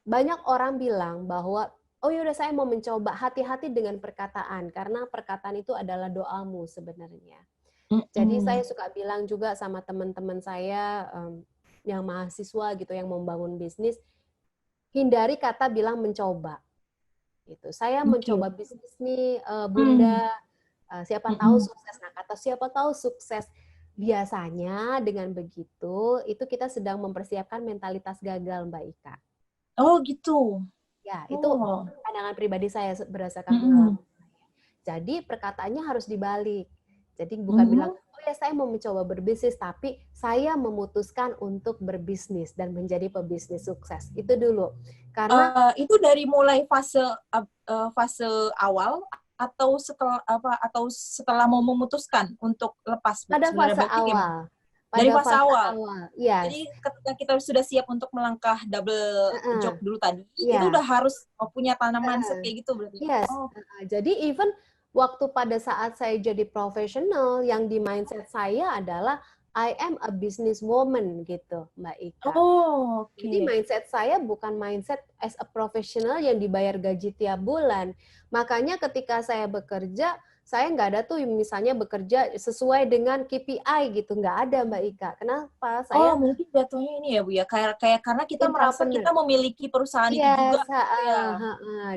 Banyak orang bilang bahwa oh yaudah saya mau mencoba, hati-hati dengan perkataan karena perkataan itu adalah doamu sebenarnya. Jadi saya suka bilang juga sama teman-teman saya yang mahasiswa gitu yang mau membangun bisnis, hindari kata bilang mencoba. Gitu. Saya mencoba bisnis nih, Bunda, siapa tahu sukses. Nah, kata siapa tahu sukses. Biasanya dengan begitu, itu kita sedang mempersiapkan mentalitas gagal, Mbak Ika. Oh gitu. Ya, itu pandangan pribadi saya berdasarkan pengalaman saya. Jadi perkataannya harus dibalik. Jadi bukan bilang, oh ya saya mau mencoba berbisnis, tapi saya memutuskan untuk berbisnis dan menjadi pebisnis sukses. Itu dulu. Karena itu dari mulai fase awal atau setelah mau memutuskan untuk lepas Bu? pada fase awal. Dari fase awal. Yes. Jadi ketika kita sudah siap untuk melangkah double job dulu tadi, itu udah harus punya tanaman mindset kayak gitu berarti. Yes. Jadi even waktu pada saat saya jadi profesional, yang di mindset saya adalah I am a businesswoman gitu, Mbak Ika. Jadi mindset saya bukan mindset as a professional yang dibayar gaji tiap bulan. Makanya ketika saya bekerja, saya nggak ada tuh misalnya bekerja sesuai dengan KPI gitu, nggak ada Mbak Ika. Kenapa? Saya mungkin jatuhnya ini ya Bu ya, kayak karena kita merasa kita memiliki perusahaan itu juga.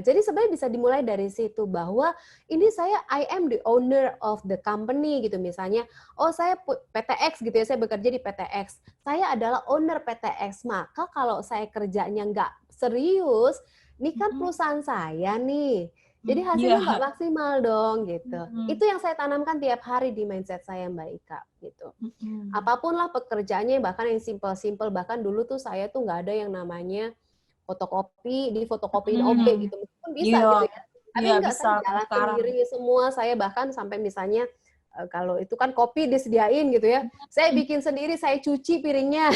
Jadi sebenarnya bisa dimulai dari situ bahwa ini saya I am the owner of the company gitu misalnya. Oh saya PTX gitu ya, saya bekerja di PTX. Saya adalah owner PTX. Maka kalau saya kerjanya nggak serius, ini kan perusahaan saya nih. Jadi hasilnya nggak maksimal dong gitu. Itu yang saya tanamkan tiap hari di mindset saya Mbak Ika gitu. Apapun lah pekerjaannya, bahkan yang simple-simple, bahkan dulu tuh saya tuh nggak ada yang namanya fotokopi, di fotokopiin OB gitu. Meskipun bisa gitu ya. Tapi nggak, saya jalan sendiri semua. Saya bahkan sampai misalnya kalau itu kan kopi disediain gitu ya. Saya bikin sendiri, saya cuci piringnya.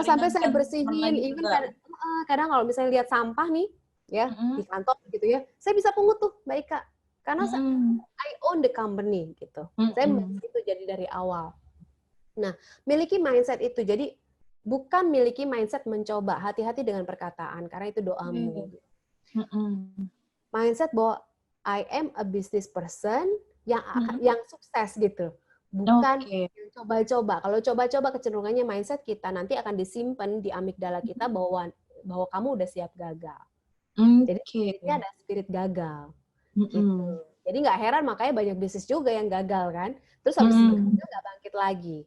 Sampai saya bersihin. Even kadang kalau misalnya lihat sampah nih, ya di kantor gitu ya, saya bisa pungut tuh Mbak Ika, karena own the company gitu. Saya itu jadi dari awal. Nah, miliki mindset itu. Jadi bukan miliki mindset mencoba. Hati-hati dengan perkataan karena itu doamu. Mindset bahwa I am a business person yang sukses gitu. Bukan yang coba-coba. Kalau coba-coba kecenderungannya mindset kita nanti akan disimpan di amigdala kita bahwa kamu udah siap gagal. Jadi spiritnya ada spirit gagal. Gitu. Jadi nggak heran makanya banyak bisnis juga yang gagal kan. Terus habis gagal nggak bangkit lagi.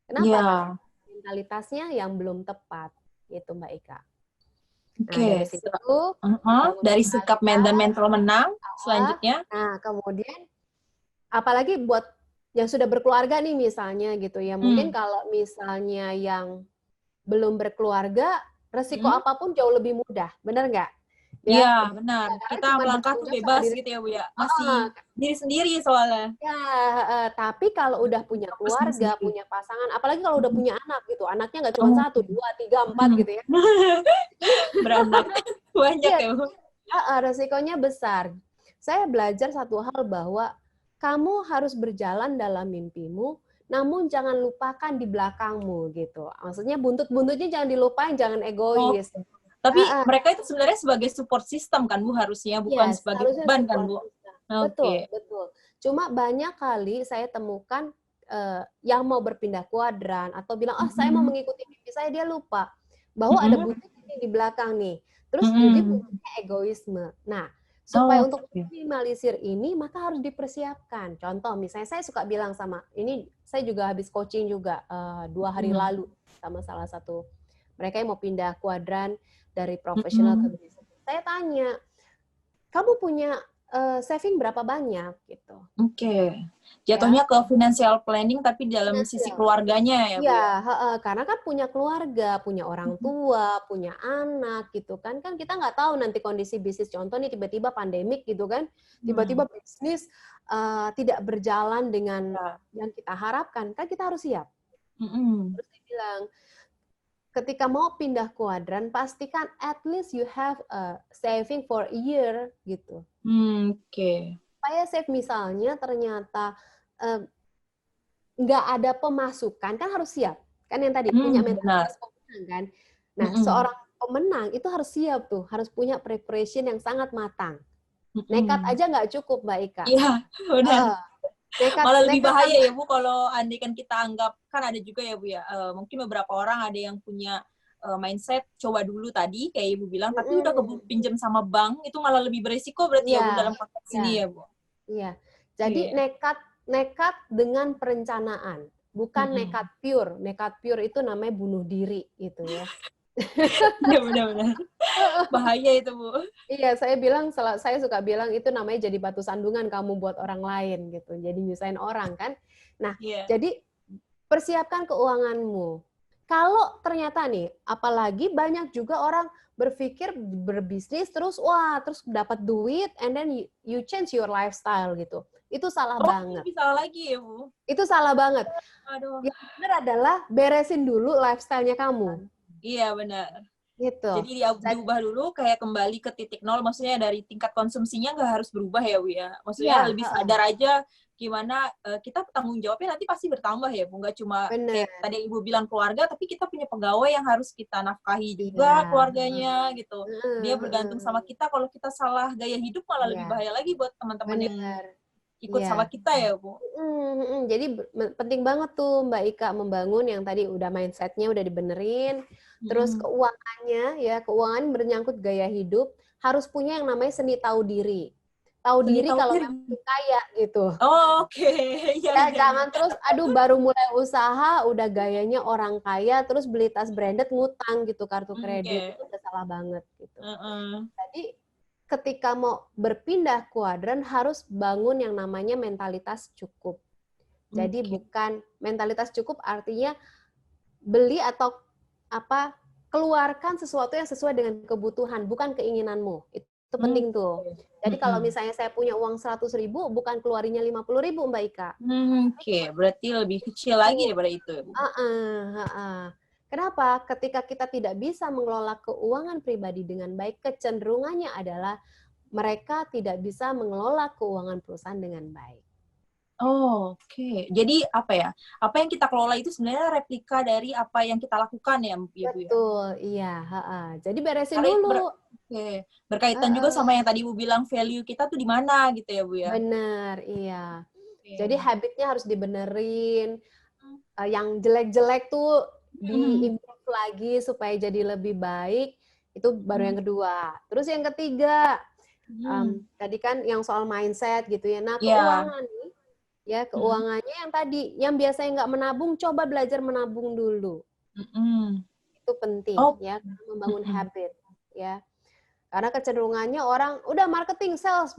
Kenapa? Mentalitasnya yang belum tepat. Gitu Mbak Ika. Nah, dari situ dari sikap dan mental menang selanjutnya. Nah, kemudian apalagi buat yang sudah berkeluarga nih misalnya gitu ya. Mungkin kalau misalnya yang belum berkeluarga, resiko apapun jauh lebih mudah. Benar nggak? Iya, benar. Kita melangkah tuh bebas gitu ya, Bu ya. Masih diri sendiri soalnya. Ya, tapi kalau udah punya keluarga, punya pasangan, apalagi kalau udah punya anak gitu. Anaknya nggak cuma 1, 2, 3, 4 gitu ya. Beranak. Banyak ya, Bu. Resikonya besar. Saya belajar satu hal bahwa kamu harus berjalan dalam mimpimu, namun jangan lupakan di belakangmu gitu. Maksudnya buntut-buntutnya jangan dilupain, jangan egois. Tapi mereka itu sebenarnya sebagai support system kan Bu harusnya, bukan sebagai beban kan Bu? Betul, betul. Cuma banyak kali saya temukan yang mau berpindah kuadran atau bilang, saya mau mengikuti mimpi saya, dia lupa bahwa ada buntut di belakang nih. Terus jadi buntutnya egoisme. Nah, supaya untuk minimalisir ini, maka harus dipersiapkan. Contoh, misalnya saya suka bilang ini saya juga habis coaching juga 2 hari lalu sama salah satu mereka yang mau pindah kuadran dari profesional ke bisnis. Saya tanya, kamu punya saving berapa banyak gitu? Jatuhnya ke financial planning tapi dalam sisi keluarganya ya Bu? Iya, karena kan punya keluarga, punya orang tua, punya anak gitu kan. Kan kita nggak tahu nanti kondisi bisnis. Contoh nih tiba-tiba pandemik gitu kan. Tiba-tiba bisnis tidak berjalan dengan yang kita harapkan. Kan kita harus siap. Terus saya bilang, ketika mau pindah kuadran, pastikan at least you have a saving for a year gitu. Supaya save misalnya ternyata nggak ada pemasukan, kan harus siap. Kan yang tadi punya mentalitas pemenang kan. Nah, seorang pemenang itu harus siap tuh, harus punya preparation yang sangat matang. Nekat aja nggak cukup, Mbak Ika. Iya, benar. Malah lebih bahaya ya Bu kalau andai kan kita anggap, kan ada juga ya Bu ya, mungkin beberapa orang ada yang punya mindset coba dulu tadi kayak Ibu bilang, tapi udah keburu pinjam sama bank, itu malah lebih beresiko berarti ya Bu dalam konteks ini ya Bu. Iya. Jadi nekat dengan perencanaan, bukan nekat pure. Nekat pure itu namanya bunuh diri gitu ya. Iya benar-benar. Bahaya itu Bu. Iya, saya suka bilang itu namanya jadi batu sandungan kamu buat orang lain gitu. Jadi nyusahin orang kan. Nah, jadi persiapkan keuanganmu. Kalau ternyata nih, apalagi banyak juga orang berpikir berbisnis terus dapat duit and then you change your lifestyle gitu. Itu salah banget. Itu salah lagi ya Bu. Itu salah banget. Aduh. Yang benar adalah beresin dulu lifestyle-nya kamu. Iya benar. Gitu. Jadi diubah dulu kayak kembali ke titik nol, maksudnya dari tingkat konsumsinya nggak harus berubah ya Bu ya. Maksudnya lebih sadar aja gimana kita tanggung jawabnya nanti pasti bertambah ya Bu. Nggak cuma kayak tadi Ibu bilang keluarga, tapi kita punya pegawai yang harus kita nafkahi juga keluarganya gitu. Dia bergantung sama kita, kalau kita salah gaya hidup malah lebih bahaya lagi buat teman-teman yang ikut sama kita ya Bu. Jadi penting banget tuh Mbak Ika membangun yang tadi udah mindset-nya udah dibenerin, terus keuangan menyangkut gaya hidup, harus punya yang namanya seni tahu diri. Tahu diri kalau memang kaya gitu. Jangan terus baru mulai usaha udah gayanya orang kaya terus beli tas branded ngutang gitu kartu kredit, itu udah salah banget gitu. Jadi ketika mau berpindah kuadran harus bangun yang namanya mentalitas cukup. Jadi bukan mentalitas cukup artinya beli atau keluarkan sesuatu yang sesuai dengan kebutuhan, bukan keinginanmu. Itu penting tuh. Jadi kalau misalnya saya punya uang 100.000, bukan keluarinya 50.000 Mbak Ika. Berarti lebih kecil lagi daripada itu ya Bu. Kenapa? Ketika kita tidak bisa mengelola keuangan pribadi dengan baik, kecenderungannya adalah mereka tidak bisa mengelola keuangan perusahaan dengan baik. Oh, oke. Jadi apa ya? Apa yang kita kelola itu sebenarnya replika dari apa yang kita lakukan ya, Bu ya? Betul, iya, heeh. Jadi beresin Kali dulu. oke. Berkaitan juga Heeh, sama yang tadi Bu bilang value kita tuh di mana gitu ya, Bu ya? bener, iya. Jadi Oke. habitnya harus dibenerin, yang jelek-jelek tuh Mhm. di-improve lagi supaya jadi lebih baik, itu baru Mhm. yang kedua. Terus yang ketiga, Mhm. tadi kan yang soal mindset gitu ya. Nah, Iya. keuangan nih, ya Mhm. keuangannya yang tadi, yang biasanya nggak menabung, coba belajar menabung dulu. Mhm. Itu penting Oh. ya, karena membangun Mhm. habit ya. Karena kecenderungannya orang udah marketing, sales,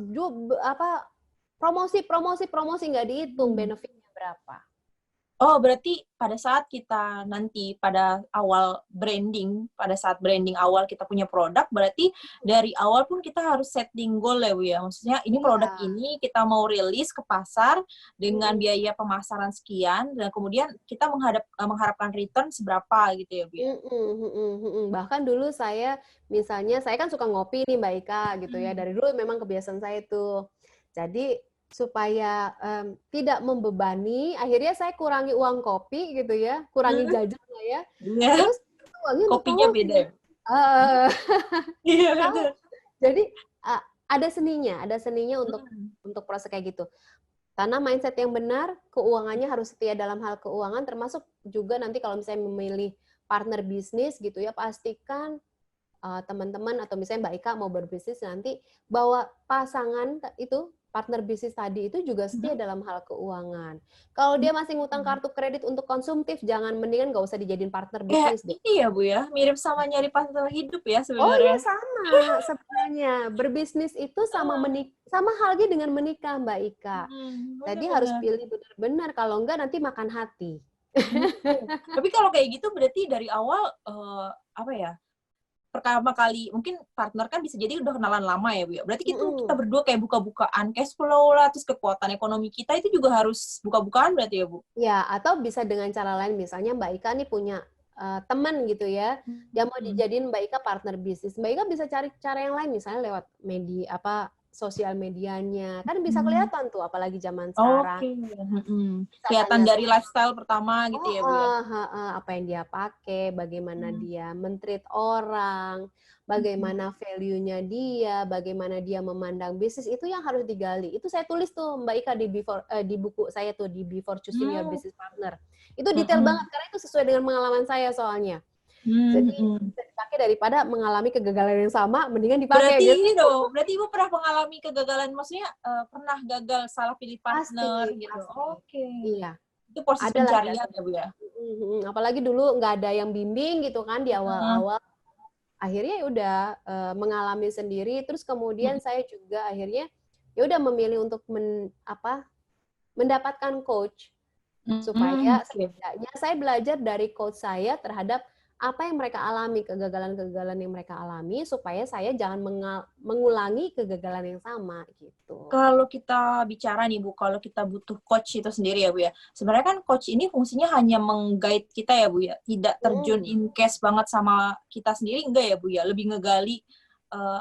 promosi, promosi, promosi nggak dihitung Mhm. benefitnya berapa. Oh, berarti pada saat kita nanti pada awal branding, pada saat branding awal kita punya produk, berarti dari awal pun kita harus setting goal ya, Bu ya? Maksudnya ini produk Iya. ini kita mau rilis ke pasar dengan Mm-mm. biaya pemasaran sekian dan kemudian kita mengharapkan return seberapa gitu ya, Bu ya? Mm-mm, mm-mm, mm-mm. Bahkan dulu saya, misalnya saya kan suka ngopi nih Mbak Ika gitu ya. Mhm. Dari dulu memang kebiasaan saya itu. Jadi supaya tidak membebani, akhirnya saya kurangi uang kopi gitu ya, kurangi jajan lah ya. Iya, Terus uangnya untuk kopinya beda promosi. ya? Eh, Iya, tahu. betul. Jadi ada seninya Mhm. untuk proses kayak gitu. Karena mindset yang benar, keuangannya harus setia dalam hal keuangan, termasuk juga nanti kalau misalnya memilih partner bisnis gitu ya, pastikan teman-teman atau misalnya Mbak Ika mau berbisnis nanti bahwa pasangan itu partner bisnis tadi itu juga setia Mhm. dalam hal keuangan. Kalau dia masih ngutang Mhm. kartu kredit untuk konsumtif, jangan, mendingan nggak usah dijadiin partner Kayak bisnis deh. ini ya, Bu ya, mirip sama nyari pasangan hidup ya Oh iya sebenarnya. sama sebenarnya. Berbisnis itu Heeh. sama halnya dengan menikah Mbak Ika. Bener Jadi harus bener. pilih benar-benar, kalau enggak nanti makan hati. Mmm. Tapi kalau kayak gitu berarti dari awal, apa ya, pertama kali mungkin partner kan bisa jadi udah kenalan lama ya, Bu, ya. Berarti itu kita Mhm. berdua kayak buka-bukaan cash flow lah, terus kekuatan ekonomi kita itu juga harus buka-bukaan berarti ya, Bu? Ya, atau bisa dengan cara lain, misalnya Mbak Ika nih punya teman gitu ya, dia mau Mhm. dijadiin Mbak Ika partner bisnis. Mbak Ika bisa cari cara yang lain, misalnya lewat sosial medianya, kan bisa Mmm. kelihatan tuh, apalagi zaman sekarang. Oke, mhm. Bisa Kelihatan tanya dari soal lifestyle pertama gitu ya, Bu, ya? apa yang dia pakai, bagaimana Mmm. dia men-treat orang, Mhm. bagaimana value-nya dia, bagaimana dia memandang bisnis, itu yang harus digali. Itu saya tulis tuh Mbak Ika di buku saya tuh, di Before Choosing Your Mmm. Business Partner. Itu detail banget Mhm. karena itu sesuai dengan pengalaman saya soalnya. Mmm, Jadi mhm. bisa dipakai daripada mengalami kegagalan yang sama, mendingan dipakai Berarti gitu. ini dong, berarti Ibu pernah mengalami kegagalan, maksudnya, pernah gagal salah pilih Pasti, partner gitu? pasti. Oke. Iya, Itu proses adalah pencarian ya, jatuhnya. Bu, ya? Apalagi dulu nggak ada yang bimbing gitu kan di Heeh. awal-awal. Akhirnya ya udah mengalami sendiri, terus kemudian Mhm. saya juga akhirnya ya udah memilih untuk mendapatkan coach Mhm, supaya oke. setidaknya saya belajar dari coach saya terhadap apa yang mereka alami, kegagalan-kegagalan yang mereka alami supaya saya jangan mengulangi kegagalan yang sama gitu. Kalau kita bicara nih, Bu, kalau kita butuh coach itu sendiri ya, Bu, ya. Sebenarnya kan coach ini fungsinya hanya meng-guide kita ya, Bu, ya. Tidak terjun Mhm. in case banget sama kita sendiri, enggak ya, Bu, ya. Lebih ngegali,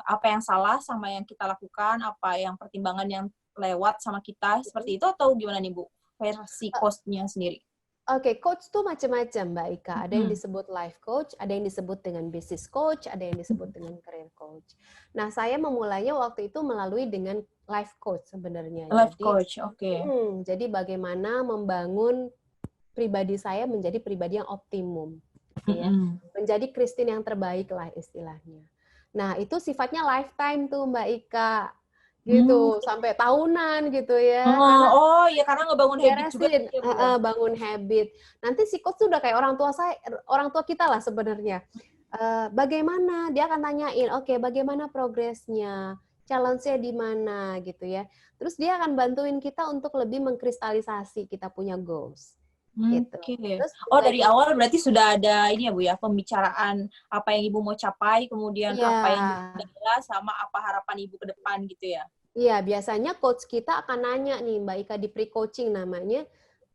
apa yang salah sama yang kita lakukan, apa yang pertimbangan yang lewat sama kita, seperti itu atau gimana nih, Bu, versi coach-nya sendiri? Oke, coach tuh macam-macam, Mbak Ika. Ada yang Mhm. disebut life coach, ada yang disebut dengan business coach, ada yang disebut dengan career coach. Nah, saya memulainya waktu itu melalui dengan life coach sebenarnya. Life coach, oke. Jadi bagaimana membangun pribadi saya menjadi pribadi yang optimum, gitu ya. Mhm. Menjadi Christine yang terbaik lah istilahnya. Nah, itu sifatnya lifetime tuh, Mbak Ika. Mmm. Gitu, sampai tahunan gitu ya. Oh, Karena oh, ya karena ngebangun habit juga beresin, ya, Bu, ya? bangun habit. Nanti si coach tuh udah kayak orang tua kita lah sebenarnya. Bagaimana dia akan tanyain, oke, bagaimana progresnya, challenge-nya di mana gitu ya. Terus dia akan bantuin kita untuk lebih mengkristalisasi kita punya goals gitu. Oke. Terus Oh, mulai dari dari awal berarti sudah ada ini ya, Bu, ya, pembicaraan apa yang Ibu mau capai, kemudian iya, apa yang jadi kendala, sama apa harapan Ibu ke depan gitu ya? iya, biasanya coach kita akan nanya nih Mbak Ika di pre-coaching namanya,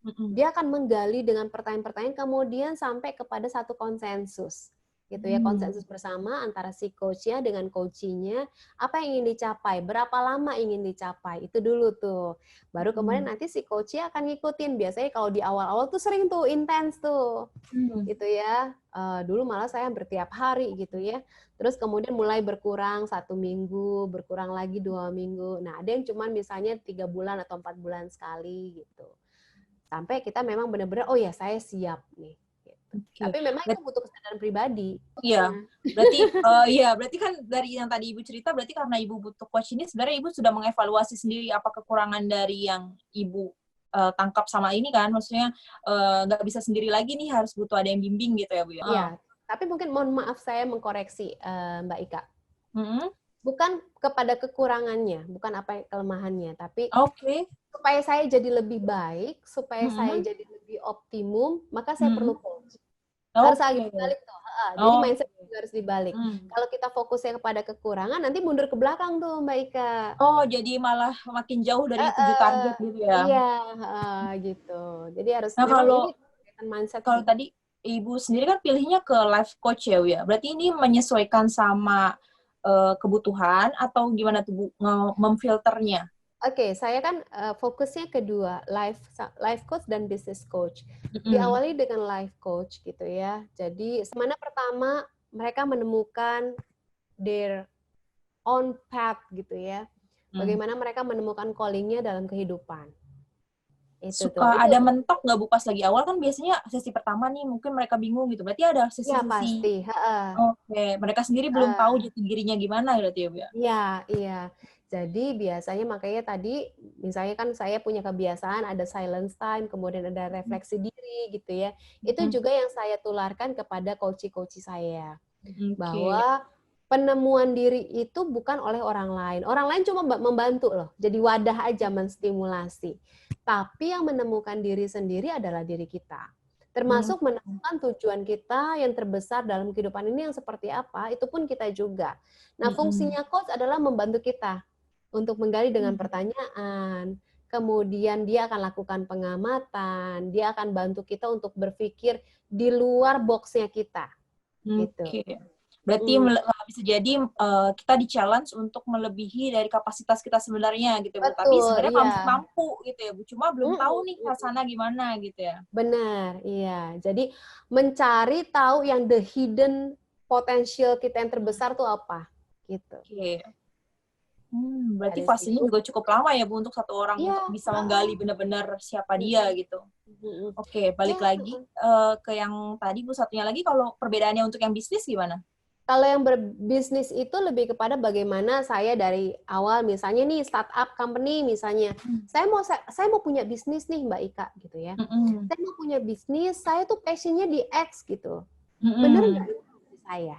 Mhm. dia akan menggali dengan pertanyaan-pertanyaan kemudian sampai kepada satu konsensus. gitu ya, konsensus bersama antara si coach-nya dengan coachee-nya, apa yang ingin dicapai, berapa lama ingin dicapai, itu dulu tuh. Baru kemudian nanti si coach-nya akan ngikutin. Biasanya kalau di awal-awal tuh sering tuh intens tuh, gitu ya. Dulu malah saya hampir tiap hari gitu ya. Terus kemudian mulai berkurang 1 minggu, berkurang lagi 2 minggu. Nah, ada yang cuman misalnya 3 bulan atau 4 bulan sekali gitu. Sampai kita memang benar-benar, oh ya saya siap nih. Oke. Tapi memang itu butuh kesadaran pribadi. Iya, berarti kan dari yang tadi Ibu cerita, berarti karena Ibu butuh coach ini, sebenarnya Ibu sudah mengevaluasi sendiri apa kekurangan dari yang Ibu tangkap sama ini kan, maksudnya nggak bisa sendiri lagi nih, harus butuh ada yang bimbing gitu ya Bu ya? Iya, tapi mungkin mohon maaf saya mengkoreksi Mbak Ika. Bukan kepada kekurangannya, bukan apa kelemahannya, tapi supaya saya jadi lebih baik, supaya saya jadi lebih optimum, maka saya perlu coach. Harus agak dibalik tuh. Jadi mindset juga harus dibalik. Kalau kita fokusnya kepada kekurangan, nanti mundur ke belakang tuh Mbak Ika. Oh, jadi malah makin jauh dari tujuh target gitu ya? Iya, gitu. Jadi harus Nah, memang ini mindset. Kalau tadi Ibu sendiri kan pilihnya ke life coach ya, Bu ya? Berarti ini menyesuaikan sama kebutuhan atau gimana tuh Bu memfilternya? Oke, saya kan fokusnya kedua, life coach dan business coach. Diawali dengan life coach gitu ya. Jadi, semana pertama mereka menemukan their own path gitu ya. Bagaimana mereka menemukan calling-nya dalam kehidupan. Suka ada mentok nggak Bu pas lagi awal kan biasanya sesi pertama nih mungkin mereka bingung gitu. Berarti ada sesi-sesi. Ya pasti. Oke, mereka sendiri belum tahu jati dirinya gimana berarti ya Bu ya? Iya. Jadi biasanya makanya tadi misalnya kan saya punya kebiasaan ada silence time, kemudian ada refleksi diri gitu ya. Itu juga yang saya tularkan kepada coach-coach saya. Bahwa penemuan diri itu bukan oleh orang lain. Orang lain cuma membantu loh. Jadi wadah aja menstimulasi. Tapi yang menemukan diri sendiri adalah diri kita. Termasuk menemukan tujuan kita yang terbesar dalam kehidupan ini yang seperti apa, itu pun kita juga. Nah, fungsinya coach adalah membantu kita untuk menggali dengan pertanyaan, kemudian dia akan lakukan pengamatan, dia akan bantu kita untuk berpikir di luar box-nya kita. Gitu. Berarti bisa jadi kita di-challenge untuk melebihi dari kapasitas kita sebenarnya gitu ya Bu. Tapi sebenarnya mampu gitu ya Bu. Cuma belum tahu nih ke sana gimana gitu ya. Benar, iya. Jadi mencari tahu yang the hidden potential kita yang terbesar tuh apa gitu. Berarti fasenya juga cukup lama ya Bu untuk satu orang untuk bisa menggali benar-benar siapa dia gitu. Oke, balik lagi ke yang tadi Bu, satunya lagi kalau perbedaannya untuk yang bisnis gimana? Kalau yang berbisnis itu lebih kepada bagaimana saya dari awal misalnya nih startup company misalnya. Saya mau punya bisnis nih Mbak Ika gitu ya. Saya mau punya bisnis, saya tuh passion-nya di X gitu. Bener nggak saya?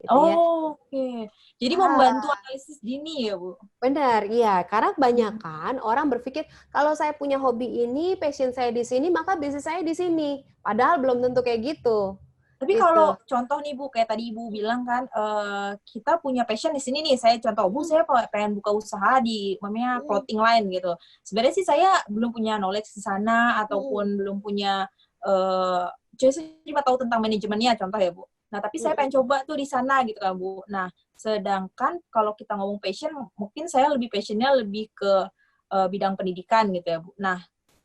Gitu Oke. Jadi membantu analisis dini ya Bu? Benar, iya. Karena kebanyakan orang berpikir kalau saya punya hobi ini, passion saya di sini, maka bisnis saya di sini. Padahal belum tentu kayak gitu. Tapi kalau contoh nih Bu, kayak tadi Ibu bilang kan, kita punya passion di sini nih. Saya contoh Bu, saya pengen buka usaha di namanya clothing line gitu. Sebenarnya sih saya belum punya knowledge di sana ataupun belum punya saya cuma tahu tentang manajemennya contoh ya Bu. Nah, tapi saya pengen coba tuh di sana gitu kan Bu. Nah, sedangkan kalau kita ngomong passion, mungkin saya lebih passionnya lebih ke bidang pendidikan gitu ya Bu. Nah,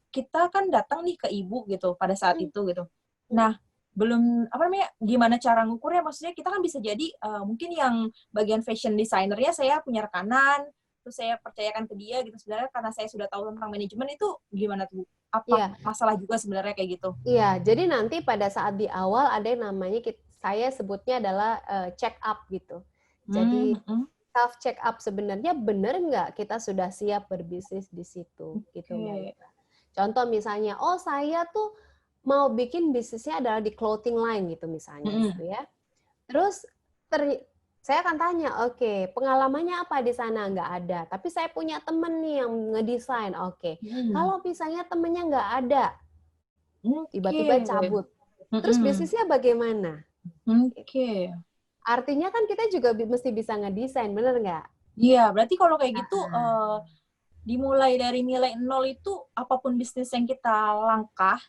kita kan datang nih ke Ibu gitu pada saat itu gitu. Nah, belum gimana cara ngukurnya, maksudnya kita kan bisa jadi mungkin yang bagian fashion designernya saya punya rekanan, terus saya percayakan ke dia gitu. Sebenarnya karena saya sudah tahu tentang manajemen itu gimana tuh? Apa masalah juga sebenarnya kayak gitu? Iya, jadi nanti pada saat di awal ada yang namanya saya sebutnya adalah check up gitu. Jadi self check up sebenarnya benar nggak kita sudah siap berbisnis di situ gitu Mbak. Contoh misalnya, oh saya tuh mau bikin bisnisnya adalah di clothing line gitu misalnya gitu ya. Terus saya akan tanya, oke, pengalamannya apa di sana? Nggak ada. Tapi saya punya temen nih yang ngedesain. Oke. Kalau misalnya temennya nggak ada, tiba-tiba cabut. Terus bisnisnya bagaimana? Artinya kan kita juga mesti bisa ngedesain, bener nggak? Iya, berarti kalau kayak gitu dimulai dari nilai nol itu apapun bisnis yang kita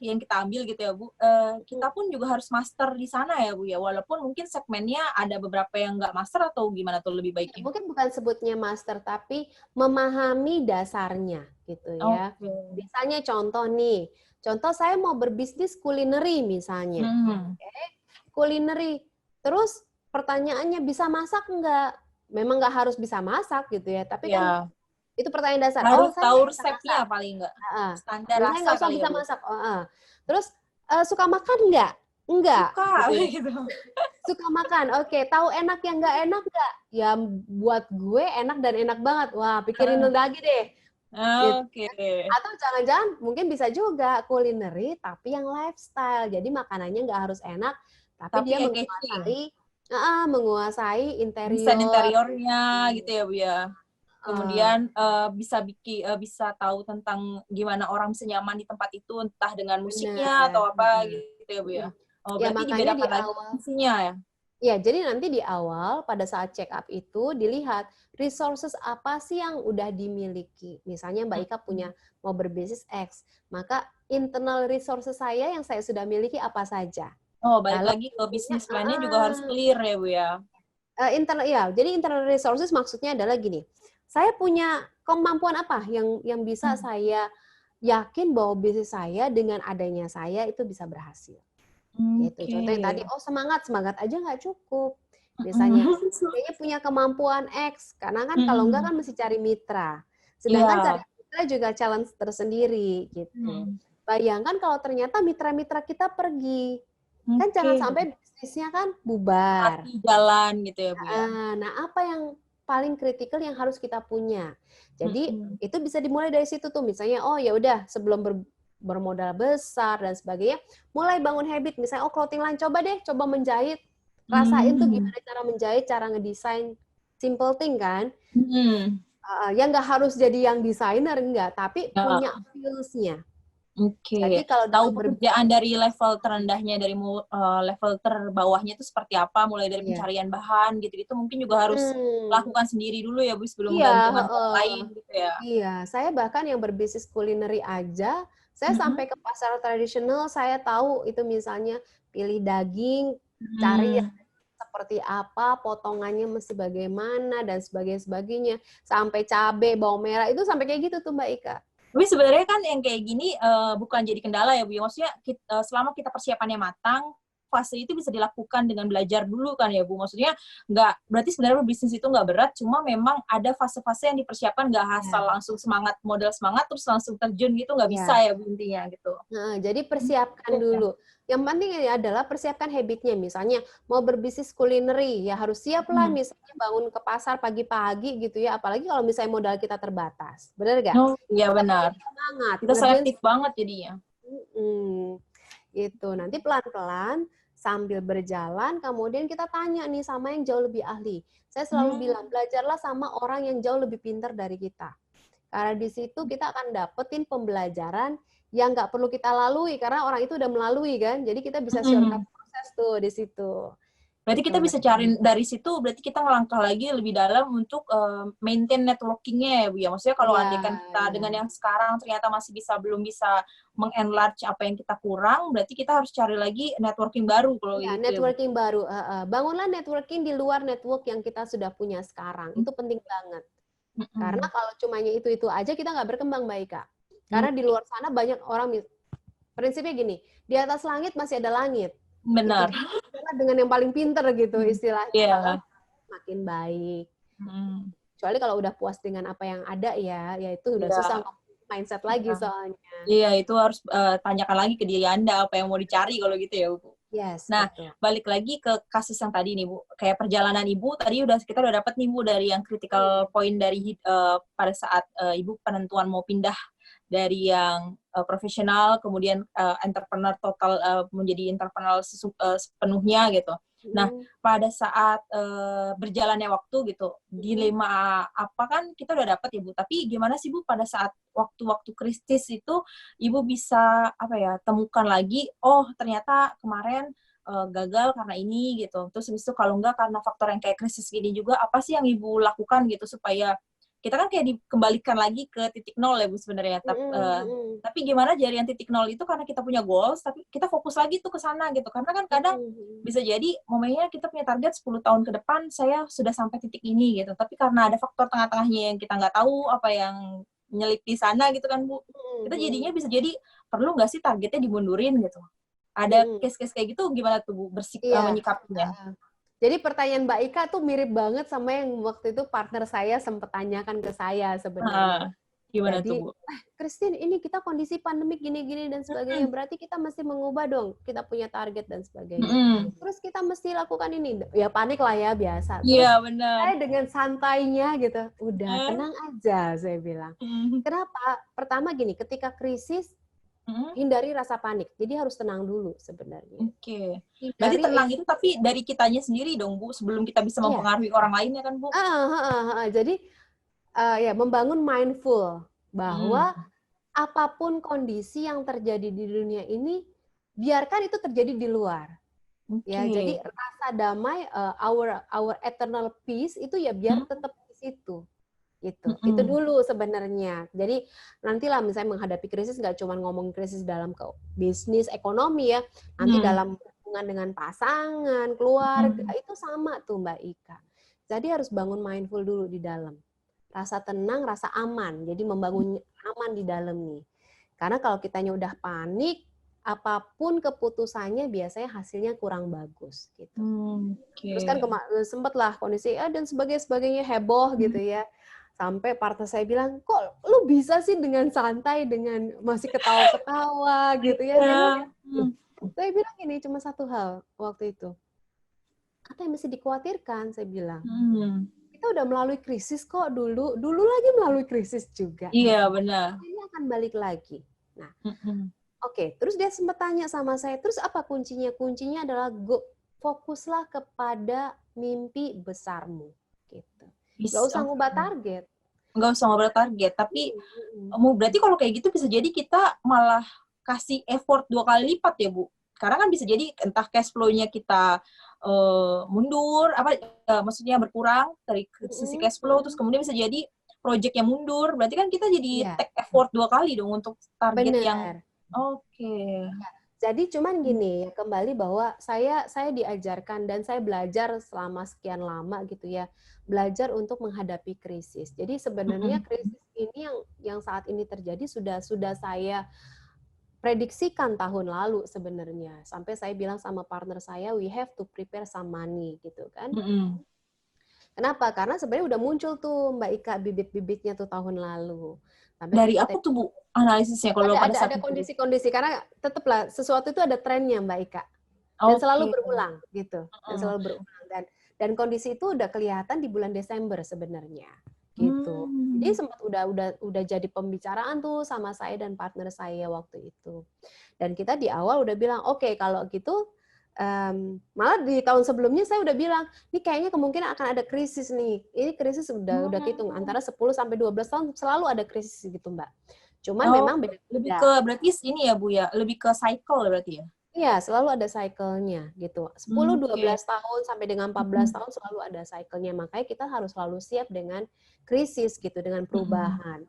yang kita ambil gitu ya Bu, kita pun juga harus master di sana ya Bu ya, walaupun mungkin segmennya ada beberapa yang nggak master atau gimana tuh lebih baiknya? Mungkin bukan sebutnya master, tapi memahami dasarnya gitu ya. Oke. Misalnya contoh saya mau berbisnis kulineri misalnya. Kulineri. Terus pertanyaannya bisa masak nggak? Memang nggak harus bisa masak gitu ya, tapi kan Ya, itu pertanyaan dasar. harus Saya tahu nggak bisa resepnya masak. paling nggak, standar Saya rasa nggak usah kali ya bisa Bu? masak. Terus suka makan nggak? Enggak. Suka Gitu ya. gitu. Suka makan, oke. Tahu enak yang nggak enak nggak? Ya buat gue enak dan enak banget. Wah, pikirin lagi deh. Gitu. Oke. Atau jangan-jangan mungkin bisa juga kulineri tapi yang lifestyle. Jadi makanannya nggak harus enak, tapi Tapi dia engaging, menguasai desain interior. interiornya gitu ya Bu ya. Uh, Kemudian bisa tahu tentang gimana orang bisa nyaman di tempat itu, entah dengan musiknya benar. atau apa gitu ya Bu ya. Oh, Ya berarti makanya di dibedakan lagi awal, fungsinya ya. ya jadi nanti di awal pada saat check up itu dilihat resources apa sih yang udah dimiliki. Misalnya Mbak Ika punya mau berbisnis X, maka internal resources saya yang saya sudah miliki apa saja. Oh, balik Kalau lagi ke punya, bisnis plan-nya juga harus clear ya Bu ya. jadi internal resources maksudnya adalah gini, saya punya kemampuan apa yang bisa saya yakin bahwa bisnis saya dengan adanya saya itu bisa berhasil. Gitu. Contoh yang tadi, Oke. semangat aja nggak cukup. Misalnya, kayaknya punya kemampuan X, karena kan kalau enggak kan mesti cari mitra. Sedangkan Iya. cari mitra juga challenge tersendiri gitu. Bayangkan kalau ternyata mitra-mitra kita pergi, kan jangan Oke. sampai bisnisnya kan bubar. Mati jalan gitu ya Bu ya. Nah, apa yang paling kritikal yang harus kita punya? Jadi itu bisa dimulai dari situ tuh, misalnya, ya udah sebelum bermodal besar dan sebagainya, mulai bangun habit, misalnya clothing line, coba menjahit, rasain tuh gimana cara menjahit, cara ngedesain, simple thing kan, yang nggak harus jadi yang desainer, enggak, tapi Ya, punya feels-nya. oke. Jadi kalau Tahu dalam pekerjaan dari level terendahnya, dari level terbawahnya itu seperti apa, mulai dari iya. pencarian bahan gitu-gitu, mungkin juga harus lakukan sendiri dulu ya Bu, sebelum Iya, gantungan orang lain gitu ya. iya, saya bahkan yang berbisnis kulineri aja, saya sampai ke pasar tradisional, saya tahu itu misalnya pilih daging, cari yang seperti apa, potongannya mesti bagaimana, dan sebagainya. Sampai cabai, bawang merah, itu sampai kayak gitu tuh Mbak Ika. Tapi sebenarnya kan yang kayak gini bukan jadi kendala ya Bu. Maksudnya selama kita persiapannya matang, fase itu bisa dilakukan dengan belajar dulu kan ya Bu. Maksudnya berarti sebenarnya bisnis itu nggak berat, cuma memang ada fase-fase yang dipersiapkan, nggak asal langsung modal semangat terus langsung terjun gitu, nggak bisa ya Bu intinya gitu. Nah, jadi persiapkan dulu. Yang penting adalah persiapkan habitnya. Misalnya mau berbisnis kulineri, ya harus siap lah misalnya bangun ke pasar pagi-pagi gitu ya. Apalagi kalau misalnya modal kita terbatas. Benar nggak? Oh iya Kita benar. semangat. Kita selektif banget jadinya. Gitu. Nanti pelan-pelan sambil berjalan, kemudian kita tanya nih sama yang jauh lebih ahli. Saya selalu bilang, belajarlah sama orang yang jauh lebih pintar dari kita. Karena di situ kita akan dapetin pembelajaran yang nggak perlu kita lalui karena orang itu udah melalui kan. Jadi kita bisa shortcut proses tuh di situ. Berarti Gitu, kita bisa cari dari situ, berarti kita ngelangkah lagi lebih dalam untuk maintain networking-nya ya Bu ya. Maksudnya kalau andaikan kita dengan yang sekarang ternyata belum bisa mengenlarge apa yang kita kurang, berarti kita harus cari lagi networking baru kalau ya, gitu ya Bu. networking baru. Bangunlah networking di luar network yang kita sudah punya sekarang. Itu penting banget. Karena kalau cumanya itu aja kita nggak berkembang, Mbak Ika. Karena di luar sana banyak orang, prinsipnya gini, di atas langit masih ada langit. Benar. Itu dengan yang paling pinter gitu istilahnya. Iya. Makin baik. Kecuali kalau udah puas dengan apa yang ada ya itu udah susah mindset lagi soalnya. Iya, itu harus tanyakan lagi ke diri Anda apa yang mau dicari kalau gitu ya Bu. Yes, Nah, betul. balik lagi ke kasus yang tadi nih Bu, kayak perjalanan Ibu tadi kita udah dapat nih Bu dari yang critical point dari pada saat Ibu penentuan mau pindah dari yang profesional kemudian entrepreneur total menjadi entrepreneur sepenuhnya gitu. Nah, pada saat berjalannya waktu gitu, dilema apa kan kita udah dapat ya Bu, tapi gimana sih Bu pada saat waktu-waktu kritis itu Ibu bisa temukan lagi, oh ternyata kemarin gagal karena ini gitu. Terus habis itu kalau enggak karena faktor yang kayak krisis gini juga, apa sih yang Ibu lakukan gitu supaya kita kan kayak dikembalikan lagi ke titik nol ya Bu sebenarnya. Tapi gimana dari yang titik nol itu karena kita punya goals, tapi kita fokus lagi tuh ke sana gitu. Karena kan kadang bisa jadi momennya kita punya target 10 tahun ke depan saya sudah sampai titik ini gitu. Tapi karena ada faktor tengah-tengahnya yang kita nggak tahu apa yang nyelip di sana gitu kan Bu. Kita jadinya bisa jadi perlu nggak sih targetnya dimundurin gitu. Ada case-case kayak gitu gimana tuh Bu menyikapinya? Jadi pertanyaan Mbak Ika tuh mirip banget sama yang waktu itu partner saya sempat tanyakan ke saya sebenarnya. Gimana Jadi, tuh Bu? Christine, ini kita kondisi pandemik gini-gini dan sebagainya, berarti kita mesti mengubah dong, kita punya target dan sebagainya. Terus kita mesti lakukan ini, ya panik lah ya biasa. Iya benar. Saya dengan santainya gitu, udah tenang aja saya bilang. Kenapa? Pertama gini, ketika krisis hindari rasa panik. Jadi harus tenang dulu sebenarnya. Oke. Berarti tenang itu tapi dari kitanya sendiri dong Bu, sebelum kita bisa mempengaruhi orang lainnya kan Bu? Jadi ya membangun mindful bahwa apapun kondisi yang terjadi di dunia ini, biarkan itu terjadi di luar. Ya, jadi rasa damai, our eternal peace itu ya biar tetap di situ. Gitu. Itu dulu sebenarnya. Jadi nantilah misalnya menghadapi krisis nggak cuma ngomong krisis dalam bisnis, ekonomi ya, nanti dalam hubungan dengan pasangan, keluarga, itu sama tuh Mbak Ika. Jadi harus bangun mindful dulu di dalam. Rasa tenang, rasa aman. Jadi membangun aman di dalam nih. Karena kalau kitanya udah panik, apapun keputusannya biasanya hasilnya kurang bagus gitu. Terus kan sempet lah kondisi dan sebagainya heboh gitu ya. Sampai partner saya bilang, kok lu bisa sih dengan santai, dengan masih ketawa-ketawa gitu ya. Saya bilang gini, cuma satu hal waktu itu. Apa yang mesti dikhawatirkan, saya bilang. Kita udah melalui krisis kok dulu lagi melalui krisis juga. Iya, benar. Ini akan balik lagi. Nah, oke. Terus dia sempat tanya sama saya, terus apa kuncinya? Kuncinya adalah fokuslah kepada mimpi besarmu. Gitu. Nggak usah ngubah target. Nggak usah ngubah target, tapi berarti kalau kayak gitu bisa jadi kita malah kasih effort 2 kali lipat ya Bu? Karena kan bisa jadi entah cash flow-nya kita mundur, maksudnya berkurang dari sisi cash flow, terus kemudian bisa jadi project yang mundur, berarti kan kita jadi take effort 2 kali dong untuk target yang Jadi cuman gini, kembali bahwa saya diajarkan dan saya belajar selama sekian lama gitu ya, belajar untuk menghadapi krisis. Jadi sebenarnya krisis ini yang saat ini terjadi sudah saya prediksikan tahun lalu sebenarnya. Sampai saya bilang sama partner saya, we have to prepare some money gitu kan. Kenapa? Karena sebenarnya udah muncul tuh Mbak Ika bibit-bibitnya tuh tahun lalu. Dari apa tuh Bu analisisnya kalau pada saat ada kondisi-kondisi karena tetaplah sesuatu itu ada trennya Mbak Ika dan selalu berulang gitu dan selalu berulang dan kondisi itu udah kelihatan di bulan Desember sebenarnya gitu. Jadi sempat udah jadi pembicaraan tuh sama saya dan partner saya waktu itu dan kita di awal udah bilang oke, kalau gitu malah di tahun sebelumnya saya udah bilang, ini kayaknya kemungkinan akan ada krisis nih. Ini krisis udah hitung antara 10 sampai 12 tahun selalu ada krisis gitu, Mbak. Cuman memang beda. Lebih ke berarti ini ya Bu ya, lebih ke cycle berarti ya. Iya, selalu ada cycle-nya gitu. 10 12 tahun sampai dengan 14 tahun selalu ada cycle-nya. Makanya kita harus selalu siap dengan krisis gitu, dengan perubahan.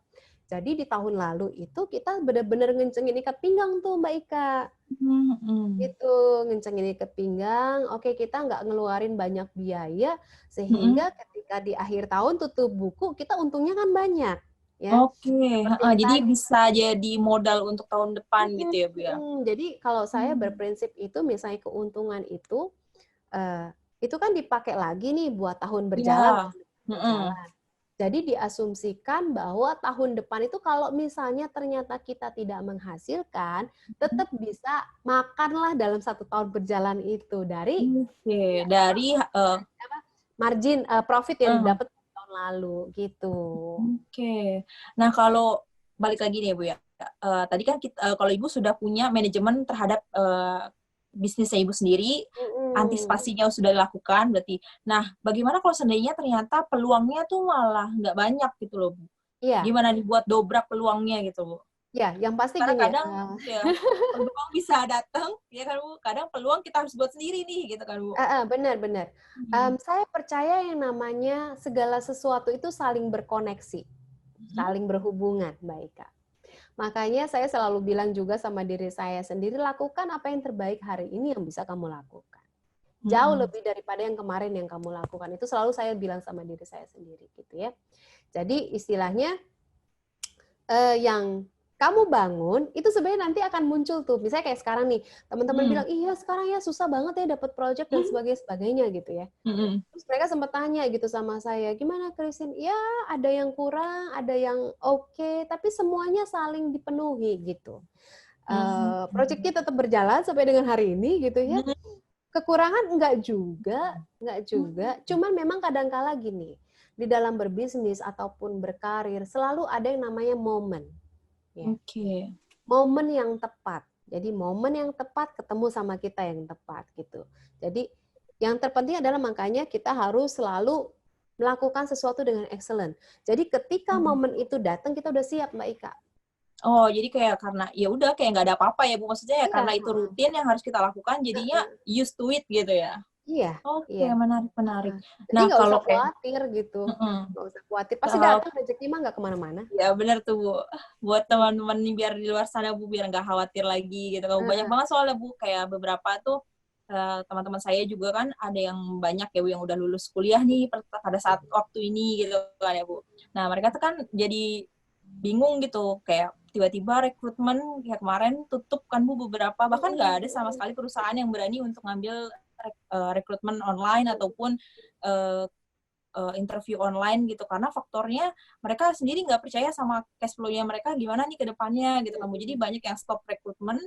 Jadi di tahun lalu itu kita benar-benar ngencengin ikat pinggang tuh Mbak Ika. Gitu, ngencengin ikat pinggang. Oke, kita nggak ngeluarin banyak biaya sehingga ketika di akhir tahun tutup buku kita untungnya kan banyak. Ya. Jadi bisa jadi modal untuk tahun depan gitu ya Bu ya. Jadi kalau saya berprinsip itu misalnya keuntungan itu kan dipakai lagi nih buat tahun berjalan. Jadi diasumsikan bahwa tahun depan itu kalau misalnya ternyata kita tidak menghasilkan, tetap bisa makanlah dalam 1 tahun berjalan itu dari margin profit yang didapat tahun lalu gitu. Nah kalau balik lagi nih Bu ya, tadi kan kalau Ibu sudah punya manajemen terhadap bisnisnya Ibu sendiri, antisipasinya sudah dilakukan berarti. Nah, bagaimana kalau seandainya ternyata peluangnya tuh malah nggak banyak gitu loh, Bu? Gimana dibuat dobrak peluangnya gitu, Bu? Ya, yang pasti Karena gini, kadang ya peluang bisa datang, ya kan Bu. Kadang peluang kita harus buat sendiri nih, gitu kan Bu. benar benar. Mhm. Saya percaya yang namanya segala sesuatu itu saling berkoneksi, Mhm. saling berhubungan, Mbak Ika. Makanya saya selalu bilang juga sama diri saya sendiri, lakukan apa yang terbaik hari ini yang bisa kamu lakukan. Jauh Mhm. lebih daripada yang kemarin yang kamu lakukan. Itu selalu saya bilang sama diri saya sendiri gitu ya. Jadi istilahnya yang kamu bangun itu sebenarnya nanti akan muncul tuh. Misalnya kayak sekarang nih, teman-teman Mhm. bilang, "Iya, sekarang ya susah banget ya dapat project dan sebagainya gitu ya." Mhm. Terus mereka sempat tanya gitu sama saya, "Gimana Christine?" Ya, ada yang kurang, ada yang oke, tapi semuanya saling dipenuhi gitu. Mhm. Project-nya tetap berjalan sampai dengan hari ini gitu ya. Mhm. Kekurangan enggak juga. Cuman memang kadang-kala gini, di dalam berbisnis ataupun berkarir selalu ada yang namanya momen, ya. Oke. Momen yang tepat. Jadi momen yang tepat ketemu sama kita yang tepat gitu. Jadi yang terpenting adalah makanya kita harus selalu melakukan sesuatu dengan excellent. Jadi ketika Mhm. momen itu datang kita udah siap Mbak Ika. Oh, jadi kayak karena ya udah kayak nggak ada apa-apa ya Bu, maksudnya ya Iya, karena itu rutin yang harus kita lakukan jadinya used to it gitu ya? iya, Oke, iya. menarik menarik. Jadi Nah, nggak usah kalau kayak khawatir gitu, mhm, nggak usah khawatir. Pasti kalau datang rezeki mah nggak kemana-mana. ya bener tuh Bu, buat teman-teman nih biar di luar sana Bu, biar nggak khawatir lagi gitu kan. Banyak banget soalnya Bu, kayak beberapa tuh, teman-teman saya juga kan ada yang banyak ya Bu, yang udah lulus kuliah nih pada saat waktu ini gitu kan ya Bu. Nah mereka tuh kan jadi bingung gitu, kayak tiba-tiba rekrutmen kayak kemarin tutup kan Bu beberapa, bahkan nggak ada sama sekali perusahaan yang berani untuk ngambil rekrutmen online ataupun, eee interview online gitu, karena faktornya mereka sendiri nggak percaya sama cash flow-nya mereka gimana nih ke depannya gitu kan Bu. Jadi banyak yang stop rekrutmen,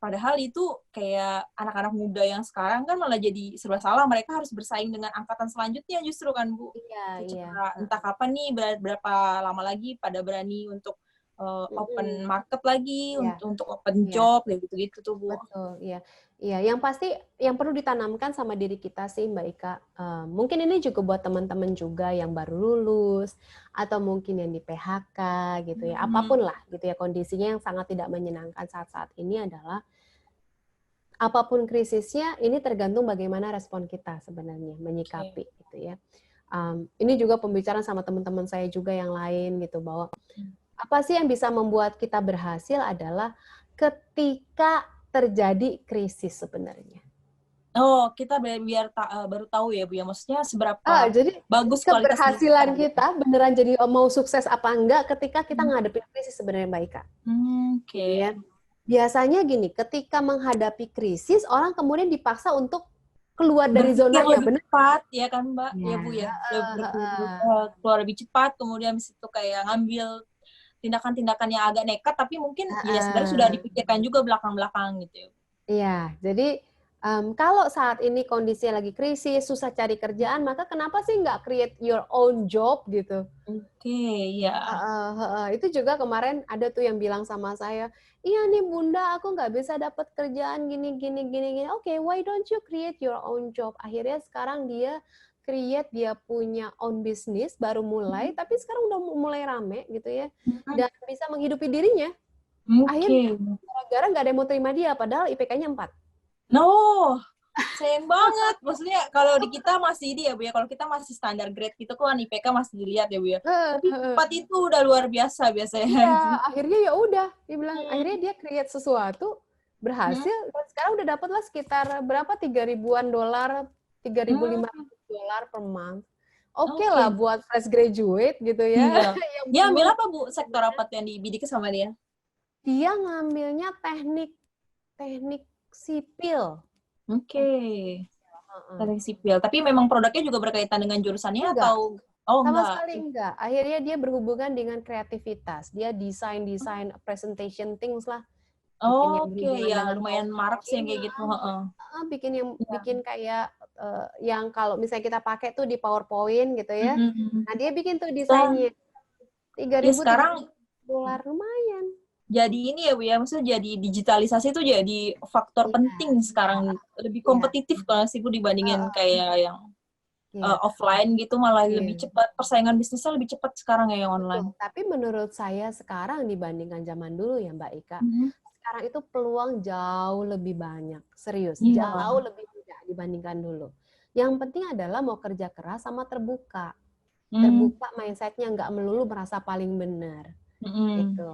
padahal itu kayak anak-anak muda yang sekarang kan malah jadi serba salah, mereka harus bersaing dengan angkatan selanjutnya justru kan Bu. Iya, iya. Secara entah kapan nih, berapa lama lagi pada berani untuk, Mhm. open market lagi, Iya, untuk open iya. job, kayak gitu-gitu tuh Bu. Betul, iya. Iya, yang pasti yang perlu ditanamkan sama diri kita sih Mbak Ika, mungkin ini juga buat teman-teman juga yang baru lulus, atau mungkin yang di-PHK gitu ya, Mhm. apapun lah gitu ya kondisinya yang sangat tidak menyenangkan saat-saat ini adalah, apapun krisisnya ini tergantung bagaimana respon kita sebenarnya Oke. menyikapi gitu ya. Ini juga pembicaraan sama teman-teman saya juga yang lain gitu bahwa apa sih yang bisa membuat kita berhasil adalah ketika terjadi krisis sebenarnya. Oh, kita baru tahu ya Bu ya, maksudnya seberapa Jadi bagus kualitas diri kita keberhasilan gitu. kita beneran jadi mau sukses apa enggak ketika kita Mmm. ngadepin krisis sebenarnya Mbak Ika, Oke. gitu ya. Biasanya gini, ketika menghadapi krisis orang kemudian dipaksa untuk keluar dari Berpikir zonanya, lebih bener? cepat ya kan Mbak, ya Iya, Bu ya? heeh. Keluar lebih cepat, kemudian habis itu kayak ngambil tindakan-tindakan yang agak nekat, tapi mungkin ya sebenarnya sudah Heeh. dipikirkan juga belakang-belakang gitu ya. Iya, jadi, kalau saat ini kondisinya lagi krisis, susah cari kerjaan, maka kenapa sih nggak create your own job gitu? Oke, iya. Heeh heeh. Itu juga kemarin ada tuh yang bilang sama saya, "Iya nih Bunda, aku nggak bisa dapat kerjaan gini gini gini gini." Oke, why don't you create your own job? Akhirnya sekarang dia create, dia punya own business, baru mulai, Mhm. tapi sekarang udah mulai rame gitu ya, Mhm. dan bisa menghidupi dirinya. Oke. Akhirnya gara-gara nggak ada yang mau terima dia, padahal IPK-nya 4. Oh, sayang banget. Maksudnya kalau di kita masih ini ya Bu ya, kalau kita masih standar grade gitu kan IPK masih dilihat ya Bu ya. Heeh Tapi heeh. 4 itu udah luar biasa biasanya. Iya, akhirnya ya udah, dia bilang akhirnya Mhm. dia create sesuatu, Mhm. berhasil, dan sekarang udah dapatlah sekitar berapa, 3 ribuan dolar, tiga ribu lima Mmm. ratus dolar per month. Oke lah Oke. buat fresh graduate gitu ya, Iya. yang Dia ambil belum apa, Bu? Sektor apa tuh yang dibidik sama dia? dia ngambilnya teknik teknik sipil. Oke. Teknik heeh. Teknik sipil. Tapi memang produknya juga berkaitan dengan jurusannya Enggak, atau oh sama enggak? sekali enggak. Akhirnya dia berhubungan dengan kreativitas. Dia desain-desain presentation things lah. Bikin yang Oke, berhubungan ya dengan lumayan marak sih PowerPoint, yang kayak gitu, heeh. bikin yang Iya. bikin kayak, yang kalau misalnya kita pakai tuh di PowerPoint gitu ya. Mhm, mhm. Nah, dia bikin tuh Nah, desainnya, ya tiga sekarang ribu dolar lumayan. jadi ini ya Bu ya, maksudnya jadi digitalisasi itu jadi faktor Iya penting sekarang, lebih iya, kompetitif kalau sih Bu dibandingin heeh. kayak yang offline gitu malah lebih Iya. cepat, persaingan bisnisnya lebih cepat sekarang ya yang online. Betul. Tapi menurut saya sekarang dibandingkan zaman dulu ya Mbak Ika, Mhm. sekarang itu peluang jauh lebih banyak, serius, Iya. jauh lebih mudah dibandingkan dulu. Yang penting adalah mau kerja keras sama terbuka. Hmm. Terbuka mindset-nya, nggak melulu merasa paling benar. Mm-mm. Gitu.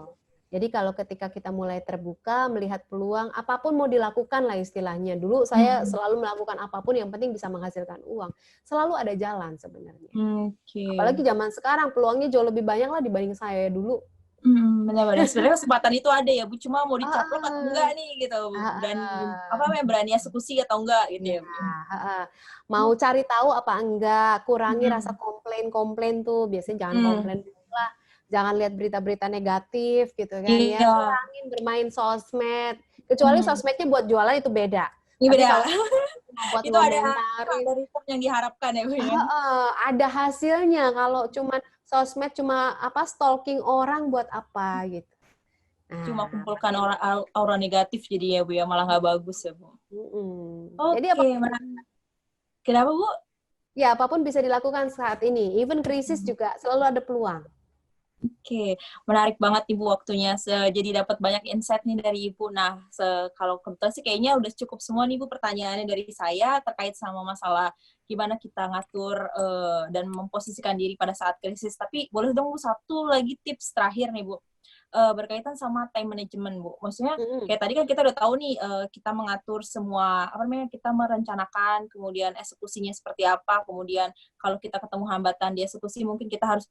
Jadi kalau ketika kita mulai terbuka, melihat peluang, apapun mau dilakukan lah istilahnya. Dulu saya Mm-mm. selalu melakukan apapun yang penting bisa menghasilkan uang. Selalu ada jalan sebenarnya. Oke. Apalagi zaman sekarang peluangnya jauh lebih banyak lah dibanding saya dulu. Benar-benar. Sebenarnya kesempatan itu ada ya, Bu. Cuma mau dicaplok atau Ah, enggak nih gitu. ah, Dan apa ah. namanya berani eksekusi atau enggak gitu Ya, ya, Bu. mau cari tahu apa enggak, kurangi rasa Mm-mm. komplain-komplain tuh, biasanya jangan Mm. komplain dulu lah, jangan lihat berita-berita negatif gitu kan ya, Iya. kurangin bermain sosmed, kecuali Mm. sosmednya buat jualan itu beda, Ini tapi beda. kalau cuma buat Itu ngomentarin, ada return yang diharapkan ya, Bu ya. ada hasilnya, kalau cuman sosmed cuma apa stalking orang buat apa gitu. Cuma Nah, kumpulkan makanya aura negatif jadi ya, Bu ya, malah nggak bagus ya, Bu. Jadi Oke, kenapa, Bu? ya apapun bisa dilakukan saat ini, even krisis juga selalu ada peluang. Oke, menarik banget Ibu waktunya. Jadi dapat banyak insight nih dari Ibu. Nah, kalau kebetulan sih kayaknya udah cukup semua nih Ibu pertanyaannya dari saya terkait sama masalah gimana kita ngatur dan memposisikan diri pada saat krisis. Tapi boleh dong Bu satu lagi tips terakhir nih Bu. Berkaitan sama time management Bu. Maksudnya Mm-mm. kayak tadi kan kita udah tahu nih kita mengatur semua apa namanya kita merencanakan kemudian eksekusinya seperti apa, kemudian kalau kita ketemu hambatan di eksekusi mungkin kita harus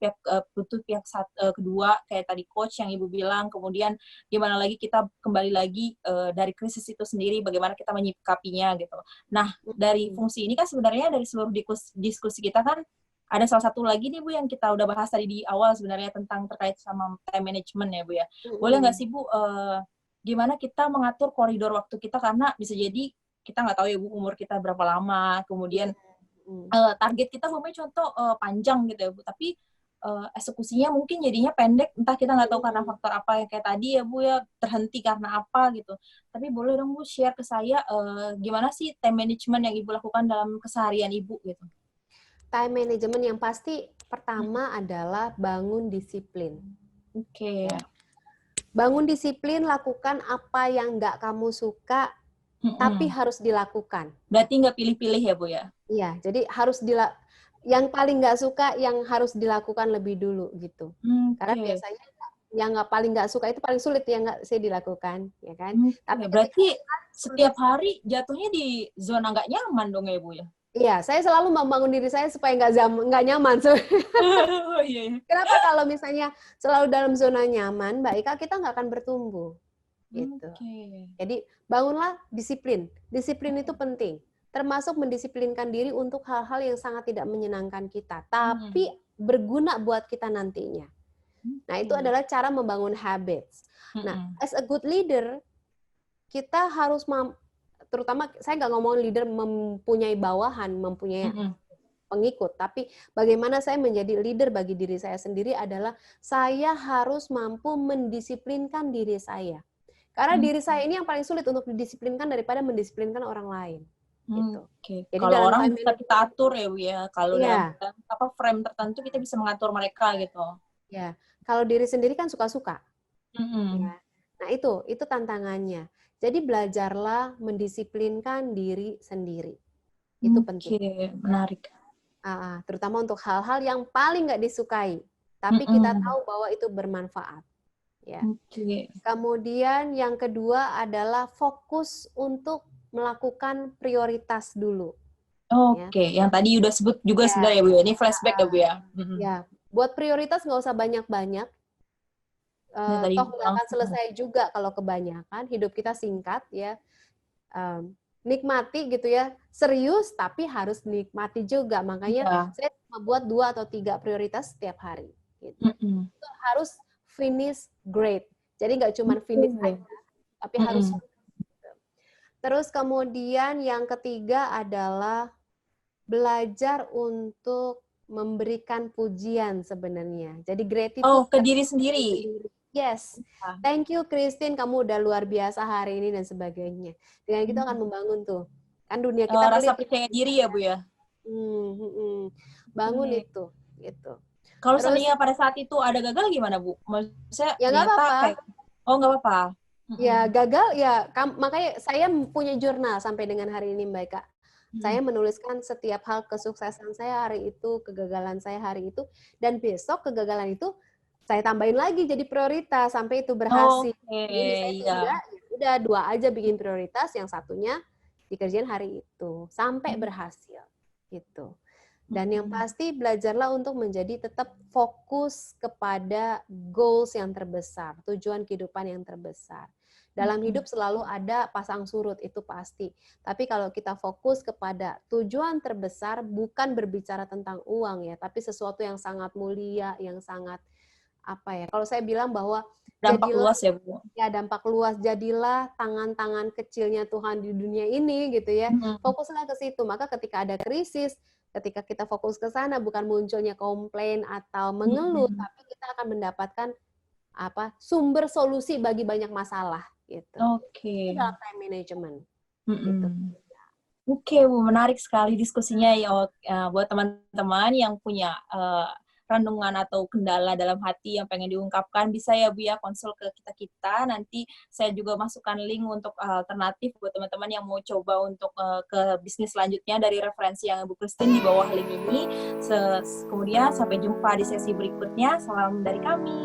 butuh pihak kedua kayak tadi coach yang Ibu bilang, kemudian gimana lagi kita kembali lagi dari krisis itu sendiri bagaimana kita menyikapinya gitu. Nah, dari fungsi ini kan sebenarnya dari seluruh diskusi kita kan ada salah satu lagi nih Bu yang kita udah bahas tadi di awal sebenarnya tentang terkait sama time management ya Bu ya. Boleh nggak Mm-mm. sih Bu gimana kita mengatur koridor waktu kita karena bisa jadi kita nggak tahu ya Bu umur kita berapa lama, kemudian Mm-mm. target kita umpamanya contoh panjang gitu ya Bu, tapi eksekusinya mungkin jadinya pendek, entah kita nggak tahu karena faktor apa yang kayak tadi ya Bu ya, terhenti karena apa gitu. Tapi boleh dong Bu share ke saya gimana sih time management yang Ibu lakukan dalam keseharian Ibu gitu. Time management yang pasti pertama adalah bangun disiplin. Oke. Bangun disiplin, lakukan apa yang nggak kamu suka, tapi harus dilakukan. Berarti nggak pilih-pilih ya Bu ya? Iya, jadi harus yang paling nggak suka yang harus dilakukan lebih dulu gitu. Karena Oke. biasanya yang paling nggak suka itu paling sulit yang nggak sih dilakukan, ya kan? Tapi ketika Berarti sulit, setiap hari jatuhnya di zona nggak nyaman dong ya Bu ya? iya, saya selalu membangun diri saya supaya nggak nyaman. Oh iya. Kenapa kalau misalnya selalu dalam zona nyaman, Mbak Ika, kita nggak akan bertumbuh. Gitu. Oke. Jadi bangunlah disiplin. Disiplin itu penting. Termasuk mendisiplinkan diri untuk hal-hal yang sangat tidak menyenangkan kita. Tapi berguna buat kita nantinya. Nah, itu adalah cara membangun habits. Nah, as a good leader, kita harus terutama saya nggak ngomong leader mempunyai bawahan, mempunyai pengikut, tapi bagaimana saya menjadi leader bagi diri saya sendiri adalah saya harus mampu mendisiplinkan diri saya. Karena diri saya ini yang paling sulit untuk didisiplinkan daripada mendisiplinkan orang lain. Gitu. Oke. Jadi Kalau dalam orang time bisa kita atur ya Bu ya. Kalau dalam ya, frame tertentu kita bisa mengatur mereka gitu. ya. Kalau diri sendiri kan suka-suka. Mm-mm. Ya. Nah, itu tantangannya. Jadi belajarlah mendisiplinkan diri sendiri. Itu penting. Oke, menarik. Terutama untuk hal-hal yang paling nggak disukai, tapi kita tahu bahwa itu bermanfaat. Ya. Oke. Kemudian yang kedua adalah fokus untuk melakukan prioritas dulu. Oke, yang tadi udah sebut juga sebenarnya Bu ya. Ini flashback ya Bu ya. Ya, buat prioritas nggak usah banyak-banyak. Toh nggak akan selesai juga kalau kebanyakan. Hidup kita singkat ya. Nikmati gitu ya, serius tapi harus nikmati juga, makanya saya membuat 2 atau 3 prioritas setiap hari gitu. Itu harus finish great, jadi nggak cuma finish aja, tapi harus. Terus kemudian yang ketiga adalah belajar untuk memberikan pujian sebenarnya, jadi gratitude ke diri sendiri. Yes, thank you Christine, kamu udah luar biasa hari ini dan sebagainya. Dengan itu akan membangun tuh, kan dunia kita rasa percaya diri ya Bu ya. Bangun Oke. itu, gitu. Kalau Terus seandainya pada saat itu ada gagal gimana, Bu? Maksudnya ya nggak ternyata apa-apa. kayak, oh nggak apa-apa. Ya gagal ya, makanya saya punya jurnal sampai dengan hari ini Mbak Eka. Saya menuliskan setiap hal kesuksesan saya hari itu, kegagalan saya hari itu, dan besok kegagalan itu saya tambahin lagi jadi prioritas sampai itu berhasil. Oke, Jadi saya iya. tunda, ya udah 2 aja bikin prioritas, yang satunya dikerjain hari itu sampai berhasil gitu. Dan yang pasti belajarlah untuk menjadi tetap fokus kepada goals yang terbesar, tujuan kehidupan yang terbesar. Dalam hidup selalu ada pasang surut, itu pasti. Tapi kalau kita fokus kepada tujuan terbesar, bukan berbicara tentang uang ya, tapi sesuatu yang sangat mulia, yang sangat apa ya? Kalau saya bilang bahwa Dampak jadilah luas ya, Bu. ya dampak luas, jadilah tangan-tangan kecilnya Tuhan di dunia ini gitu ya. Fokuslah ke situ. Maka ketika ada krisis, ketika kita fokus ke sana bukan munculnya komplain atau mengeluh, tapi kita akan mendapatkan apa? Sumber solusi bagi banyak masalah gitu. Itu Oke. dalam time management gitu. Oke, Bu, menarik sekali diskusinya ya buat teman-teman yang punya renungan atau kendala dalam hati yang pengen diungkapkan, bisa ya Bu ya konsul ke kita-kita. Nanti saya juga masukkan link untuk alternatif buat teman-teman yang mau coba untuk ke bisnis selanjutnya dari referensi yang Bu Christine di bawah link ini. Kemudian sampai jumpa di sesi berikutnya. Salam dari kami.